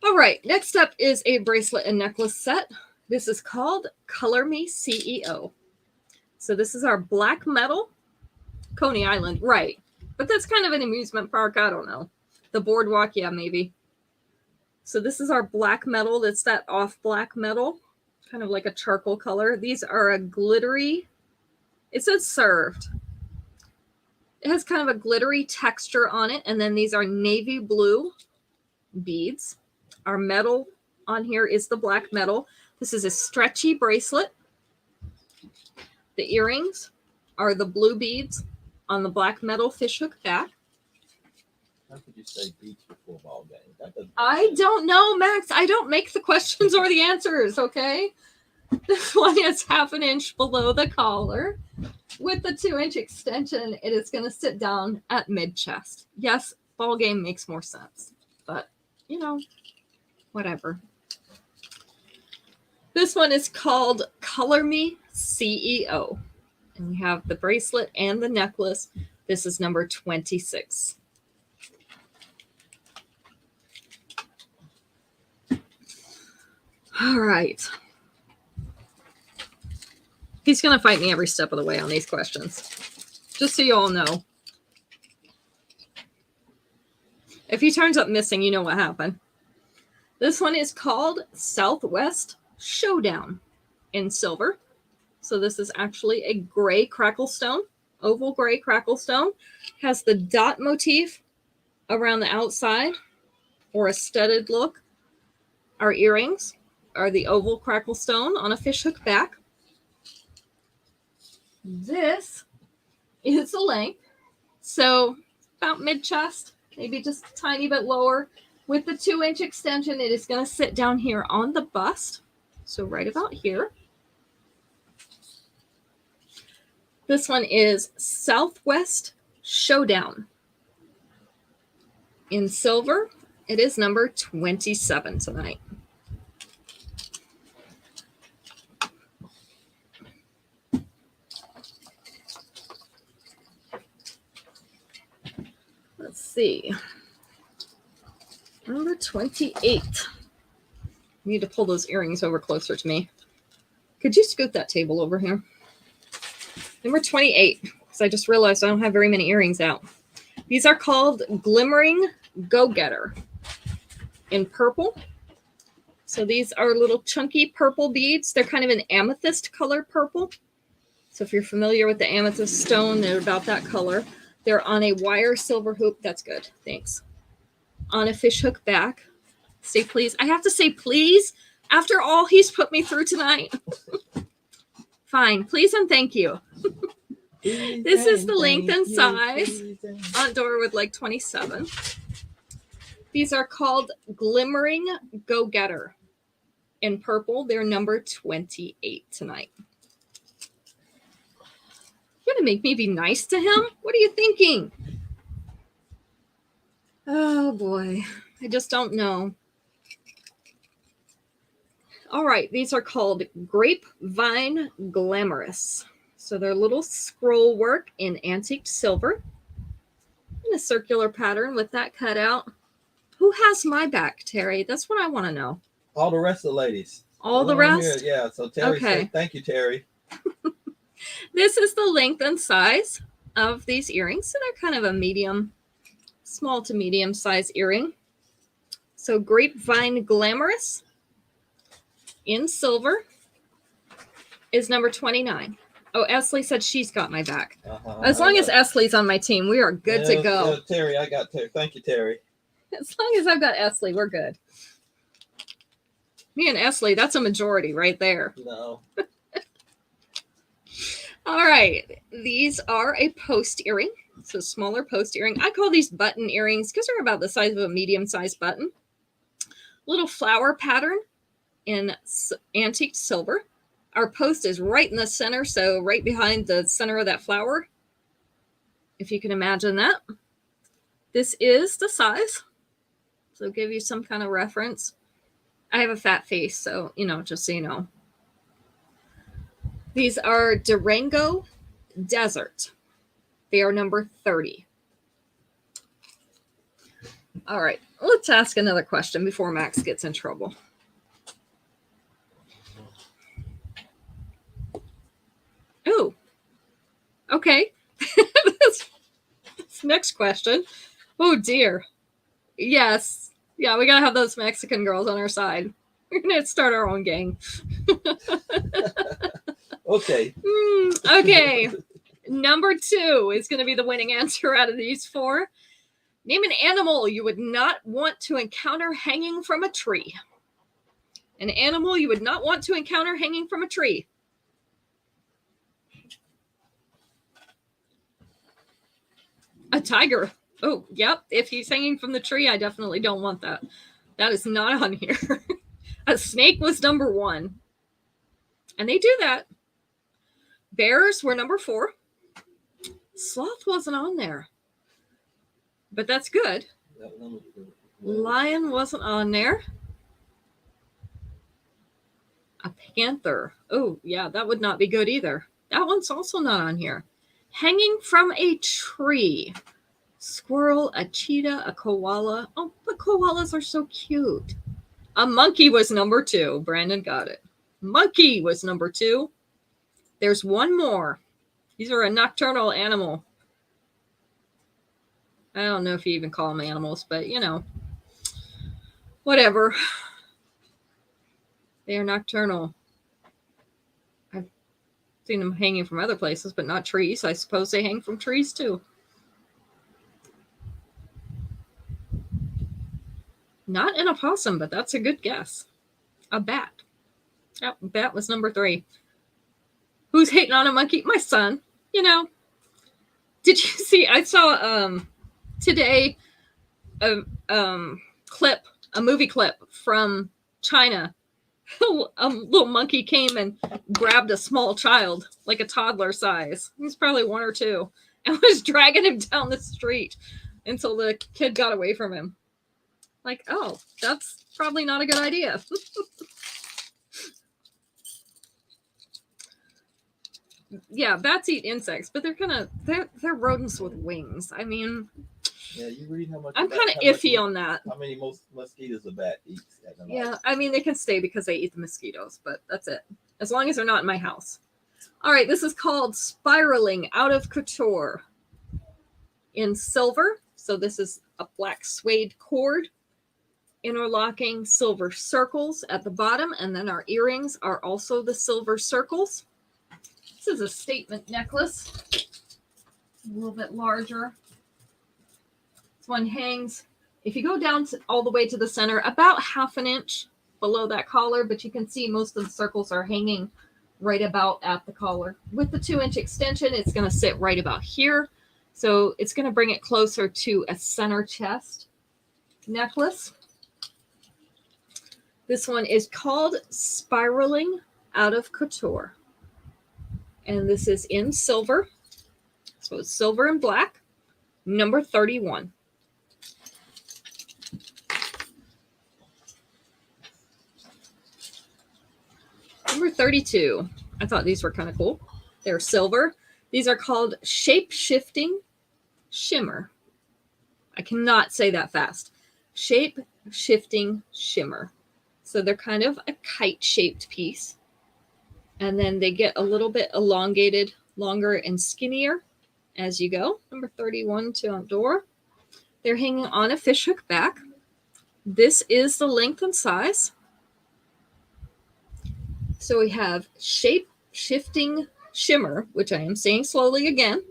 All right. Next up is a bracelet and necklace set. This is called Color Me CEO. So this is our black metal Coney Island. Right. But that's kind of an amusement park. I don't know. The boardwalk. Yeah, maybe. So this is our black metal. That's that off black metal. Kind of like a charcoal color. These are a glittery. It says served. It has kind of a glittery texture on it. And then these are navy blue beads. Our metal on here is the black metal. This is a stretchy bracelet. The earrings are the blue beads on the black metal fishhook back. How could you say beach before ball game? I don't know, Max. I don't make the questions or the answers, okay? This one is 1/2 inch below the collar. With the 2-inch extension, it is going to sit down at mid-chest. Yes, ball game makes more sense, but, you know, whatever. This one is called Color Me CEO. And we have the bracelet and the necklace. This is number 26. All right. He's going to fight me every step of the way on these questions. Just so you all know. If he turns up missing, you know what happened. This one is called Southwest Showdown in silver. So this is actually a gray crackle stone, oval gray crackle stone. Has the dot motif around the outside or a studded look. Our earrings are the oval crackle stone on a fishhook back. This is the length. So about mid-chest, maybe just a tiny bit lower. With the 2-inch extension, it is going to sit down here on the bust. So right about here. This one is Southwest Showdown. In silver, it is number 27 tonight. Let's see. Number 28. I need to pull those earrings over closer to me. Could you scoot that table over here? Number 28, because I just realized I don't have very many earrings out. These are called Glimmering Go-Getter in purple. So these are little chunky purple beads. They're kind of an amethyst color purple. So if you're familiar with the amethyst stone, they're about that color. They're on a wire silver hoop. That's good. Thanks. On a fishhook back. Say please. I have to say please after all he's put me through tonight. Fine. Please and thank you. This is the length and size. On door with like 27. These are called Glimmering Go-Getter in purple. They're number 28 tonight. You're going to make me be nice to him? What are you thinking? Oh, boy. I just don't know. All right. These are called Grapevine Glamorous. So they're little scroll work in antique silver. In a circular pattern with that cutout. Who has my back, Terry? That's what I want to know. All the rest of the ladies. All the rest? Yeah. So Terry said, thank you, Terry. This is the length and size of these earrings. So they're kind of a medium, small to medium size earring. So Grapevine Glamorous in silver is number 29. Oh, Esley said she's got my back. As long as Esley's on my team, we are good to go. Terry, I got Terry. Thank you, Terry. As long as I've got Esley, we're good. Me and Esley, that's a majority right there. No. All right. These are a post earring. It's a smaller post earring. I call these button earrings because they're about the size of a medium-sized button. Little flower pattern in antique silver. Our post is right in the center, so right behind the center of that flower, if you can imagine that. This is the size, so give you some kind of reference. I have a fat face, so, just so you know. These are Durango Desert. They are number 30. All right, let's ask another question before Max gets in trouble. Oh, okay. this next question. Oh, dear. Yes. Yeah, we got to have those Mexican girls on our side. We're going to start our own gang. Okay. Okay. Number 2 is going to be the winning answer out of these 4. Name an animal you would not want to encounter hanging from a tree. An animal you would not want to encounter hanging from a tree. A tiger. Oh, yep. If he's hanging from the tree, I definitely don't want that. That is not on here. A snake was number 1. And they do that. Bears were number 4. Sloth wasn't on there. But that's good. Lion wasn't on there. A panther. Oh, yeah, that would not be good either. That one's also not on here. Hanging from a tree. Squirrel, a cheetah, a koala. Oh, but koalas are so cute. A monkey was number 2. Brandon got it. Monkey was number 2. There's one more. These are a nocturnal animal. I don't know if you even call them animals, but whatever. They are nocturnal. I've seen them hanging from other places, but not trees. I suppose they hang from trees too. Not an opossum, but that's a good guess. A bat. Yep, bat was number 3. Who's hating on a monkey? My son. Did you see? I saw today a movie clip from China. A little monkey came and grabbed a small child, like a toddler size. He was probably 1 or 2, and was dragging him down the street until the kid got away from him. Like, oh, that's probably not a good idea. Yeah, bats eat insects, but they're rodents with wings. I mean, yeah, you read how much. I'm kind of iffy on that. How many mosquitoes a bat eats at night? Yeah, I mean, they can stay because they eat the mosquitoes, but that's it. As long as they're not in my house. All right, this is called Spiraling Out of Couture in silver. So this is a black suede cord. Interlocking silver circles at the bottom, and then our earrings are also the silver circles. This is a statement necklace, a little bit larger. This one hangs, if you go down all the way to the center, about 1/2 inch below that collar, but you can see most of the circles are hanging right about at the collar. With the 2-inch extension, it's going to sit right about here. So it's going to bring it closer to a center chest necklace. This one is called Spiraling Out of Couture. And this is in silver. So it's silver and black. Number 31. Number 32. I thought these were kind of cool. They're silver. These are called Shape-Shifting Shimmer. I cannot say that fast. Shape-Shifting Shimmer. So they're kind of a kite-shaped piece. And then they get a little bit elongated, longer and skinnier as you go. Number 31 to outdoor. They're hanging on a fishhook back. This is the length and size. So we have shape shifting shimmer, which I am saying slowly again.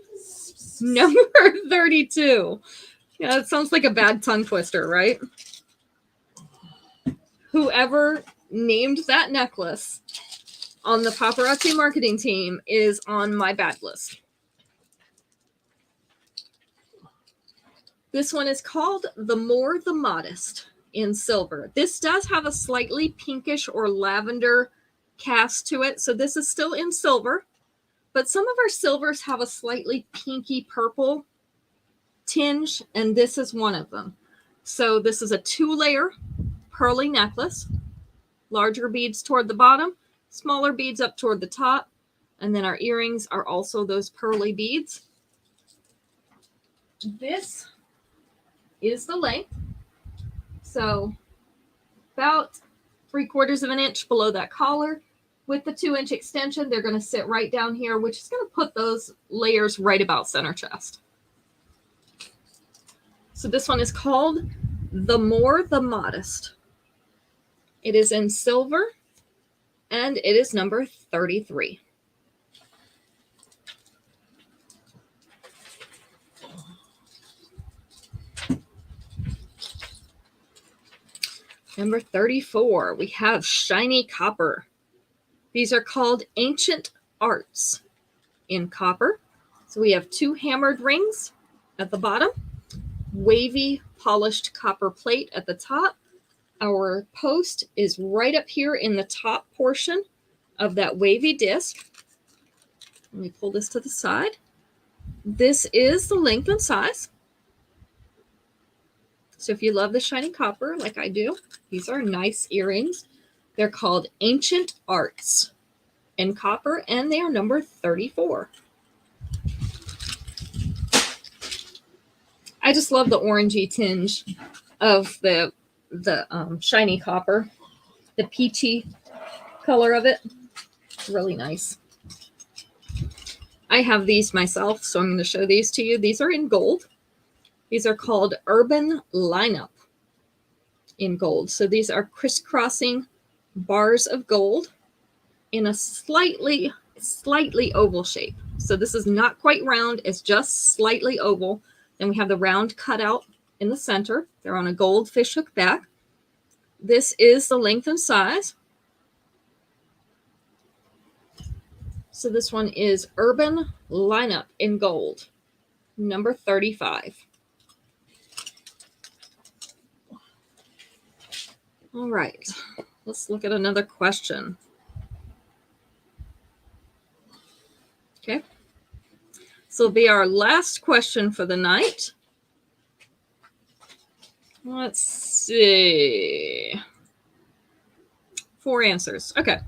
Number 32. Yeah, it sounds like a bad tongue twister, right? Whoever named that necklace on the paparazzi marketing team is on my bad list. This one is called The More the Modest in silver. This does have a slightly pinkish or lavender cast to it. So this is still in silver, but some of our silvers have a slightly pinky purple tinge, and this is one of them. So this is a 2-layer pearly necklace, larger beads toward the bottom, smaller beads up toward the top, and then our earrings are also those pearly beads. This is the length. So about 3/4 of an inch below that collar. With the 2-inch extension, they're going to sit right down here, which is going to put those layers right about center chest. So this one is called The More the Modest. It is in silver, and it is number 33. Number 34, we have shiny copper. These are called ancient arts in copper. So we have 2 hammered rings at the bottom, wavy polished copper plate at the top. Our post is right up here in the top portion of that wavy disc. Let me pull this to the side. This is the length and size. So if you love the shiny copper like I do, these are nice earrings. They're called Ancient Arts in copper, and they are number 34. I just love the orangey tinge of the shiny copper. The peachy color of it. Really nice. I have these myself, so I'm going to show these to you. These are in gold. These are called Urban Lineup in gold. So these are crisscrossing bars of gold in a slightly oval shape. So this is not quite round. It's just slightly oval. Then we have the round cutout in the center. They're on a gold fishhook back. This is the length and size. So this one is Urban Lineup in gold, number 35. All right, let's look at another question. Okay, so it'll be our last question for the night. Let's see. 4 answers. Okay.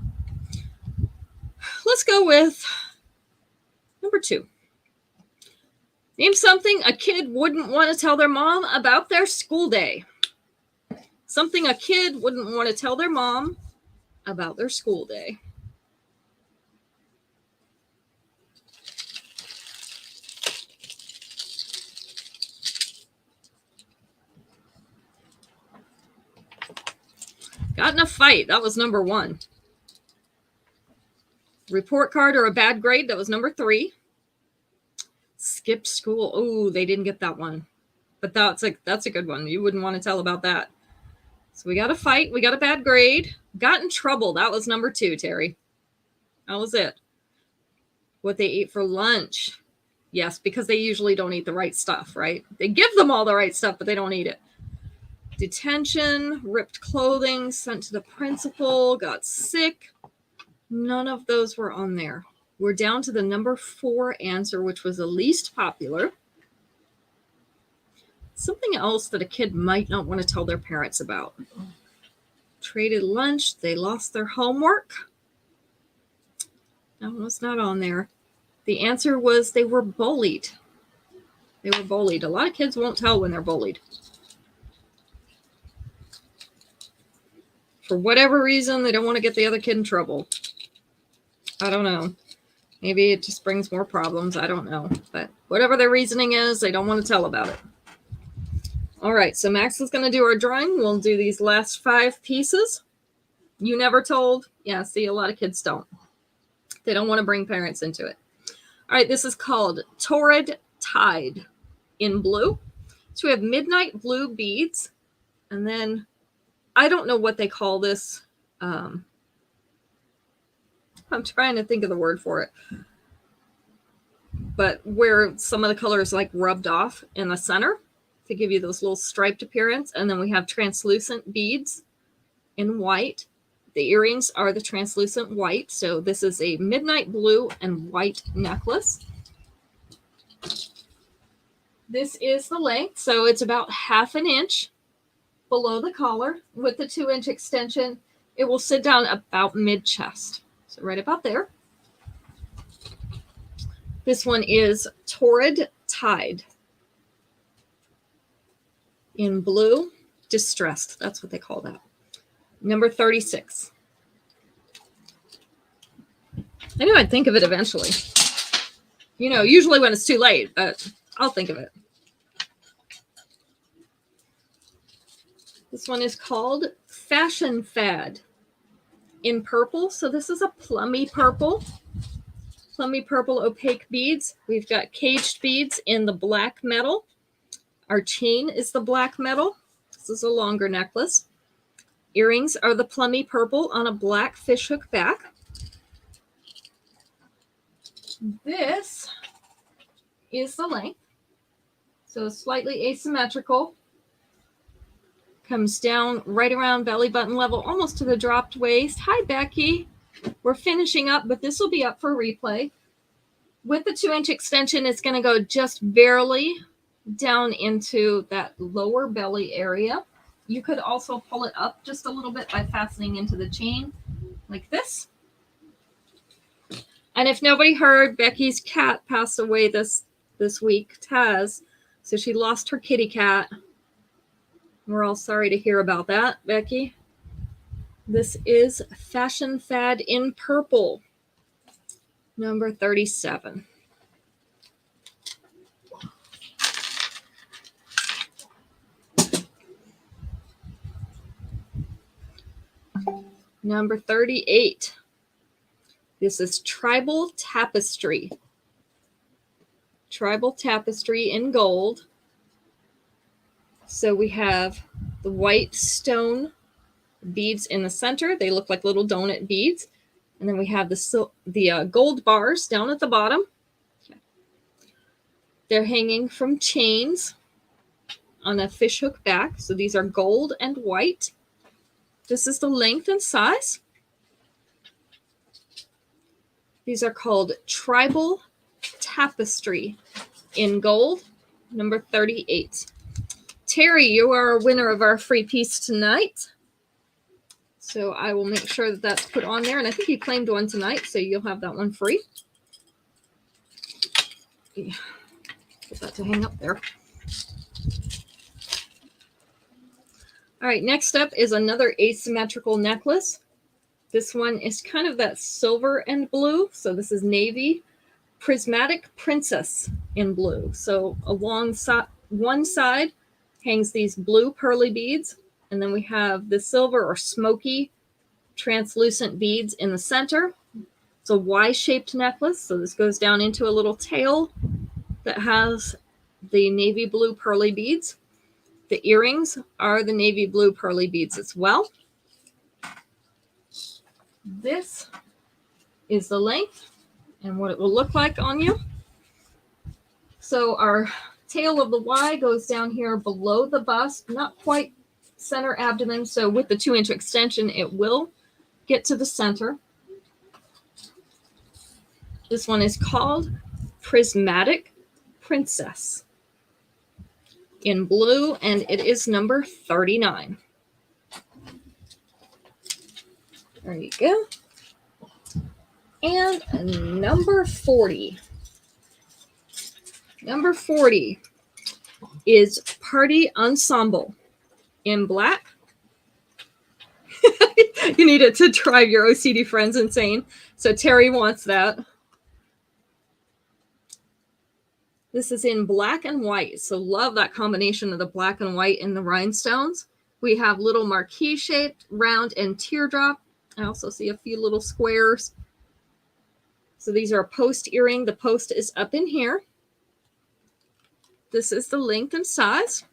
Let's go with number 2. Name something a kid wouldn't want to tell their mom about their school day. Something a kid wouldn't want to tell their mom about their school day. Got in a fight. That was number 1. Report card or a bad grade. That was number 3. Skipped school. Oh, they didn't get that one. But that's a good one. You wouldn't want to tell about that. So we got a fight. We got a bad grade. Got in trouble. That was number 2, Terry. That was it. What they ate for lunch. Yes, because they usually don't eat the right stuff, right? They give them all the right stuff, but they don't eat it. Detention, ripped clothing, sent to the principal, got sick. None of those were on there. We're down to the number 4 answer, which was the least popular. Something else that a kid might not want to tell their parents about. Traded lunch. They lost their homework. That was not on there. The answer was they were bullied. They were bullied. A lot of kids won't tell when they're bullied. For whatever reason, they don't want to get the other kid in trouble. I don't know. Maybe it just brings more problems. I don't know. But whatever their reasoning is, they don't want to tell about it. All right, so Max is going to do our drawing. We'll do these last 5 pieces. You never told? Yeah, see, a lot of kids don't. They don't want to bring parents into it. All right, this is called Torrid Tide in blue. So we have midnight blue beads. And then I don't know what they call this. I'm trying to think of the word for it. But where some of the color is like rubbed off in the center to give you those little striped appearance. And then we have translucent beads in white. The earrings are the translucent white. So this is a midnight blue and white necklace. This is the length. So it's about 1/2 inch below the collar. With the 2-inch extension, it will sit down about mid-chest. So right about there. This one is Torrid Tide in blue, distressed. That's what they call that. Number 36. I knew I'd think of it eventually. You know, usually when it's too late, but I'll think of it. This one is called Fashion Fad in purple. So this is a plummy purple opaque beads. We've got caged beads in the black metal. Our chain is the black metal. This is a longer necklace. Earrings are the plummy purple on a black fishhook back. This is the length. So slightly asymmetrical. Comes down right around belly button level, almost to the dropped waist. Hi, Becky. We're finishing up, but this will be up for replay. With the 2-inch extension, it's going to go just barely down into that lower belly area. You could also pull it up just a little bit by fastening into the chain like this. And if nobody heard, Becky's cat passed away this week, Taz. So she lost her kitty cat. We're all sorry to hear about that, Becky. This is Fashion Fad in purple, number 37. Number 38. This is Tribal Tapestry. Tribal Tapestry in gold. So we have the white stone beads in the center. They look like little donut beads. And then we have the gold bars down at the bottom. Okay. They're hanging from chains on a fishhook back. So these are gold and white. This is the length and size. These are called Tribal Tapestry in gold, number 38. Terry, you are a winner of our free piece tonight. So I will make sure that that's put on there. And I think you claimed one tonight, so you'll have that one free. Yeah. Get that to hang up there. All right, next up is another asymmetrical necklace. This one is kind of that silver and blue. So this is navy prismatic princess in blue. So along one side hangs these blue pearly beads. And then we have the silver or smoky translucent beads in the center. It's a Y-shaped necklace. So this goes down into a little tail that has the navy blue pearly beads. The earrings are the navy blue pearly beads as well. This is the length and what it will look like on you. So our tail of the Y goes down here below the bust, not quite center abdomen. So with the 2-inch extension, it will get to the center. This one is called Prismatic Princess in blue, and it is number 39. There you go. And number 40. Number 40 is Party Ensemble in black. You need it to drive your OCD friends insane. So Terry wants that. This is in black and white. So love that combination of the black and white and the rhinestones. We have little marquee shaped, round, and teardrop. I also see a few little squares. So these are a post earring. The post is up in here. This is the length and size.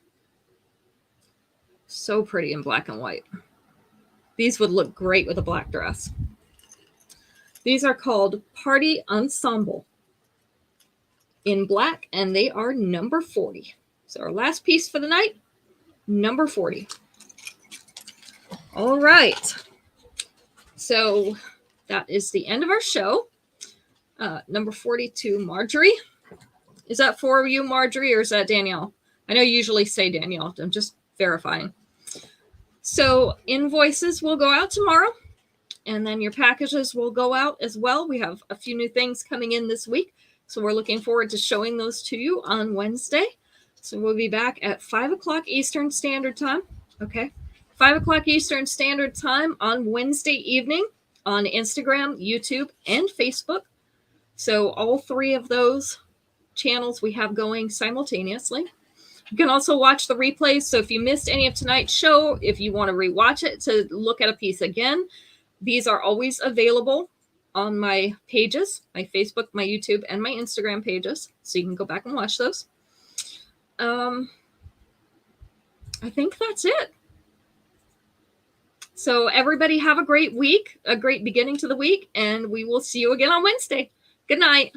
So pretty in black and white. These would look great with a black dress. These are called Party Ensemble in black, and they are number 40. So our last piece for the night, number 40. All right. So that is the end of our show. Number 42, Marjorie. Is that for you, Marjorie, or is that Danielle? I know you usually say Danielle. I'm just verifying. So invoices will go out tomorrow, and then your packages will go out as well. We have a few new things coming in this week, so we're looking forward to showing those to you on Wednesday. So we'll be back at 5 o'clock Eastern Standard Time. Okay, 5 o'clock Eastern Standard Time on Wednesday evening on Instagram, YouTube, and Facebook. So all three of those channels we have going simultaneously. You can also watch the replays. So if you missed any of tonight's show, if you want to rewatch it to look at a piece again, these are always available on my pages, my Facebook, my YouTube, and my Instagram pages. So you can go back and watch those. I think that's it. So everybody have a great week, a great beginning to the week, and we will see you again on Wednesday. Good night.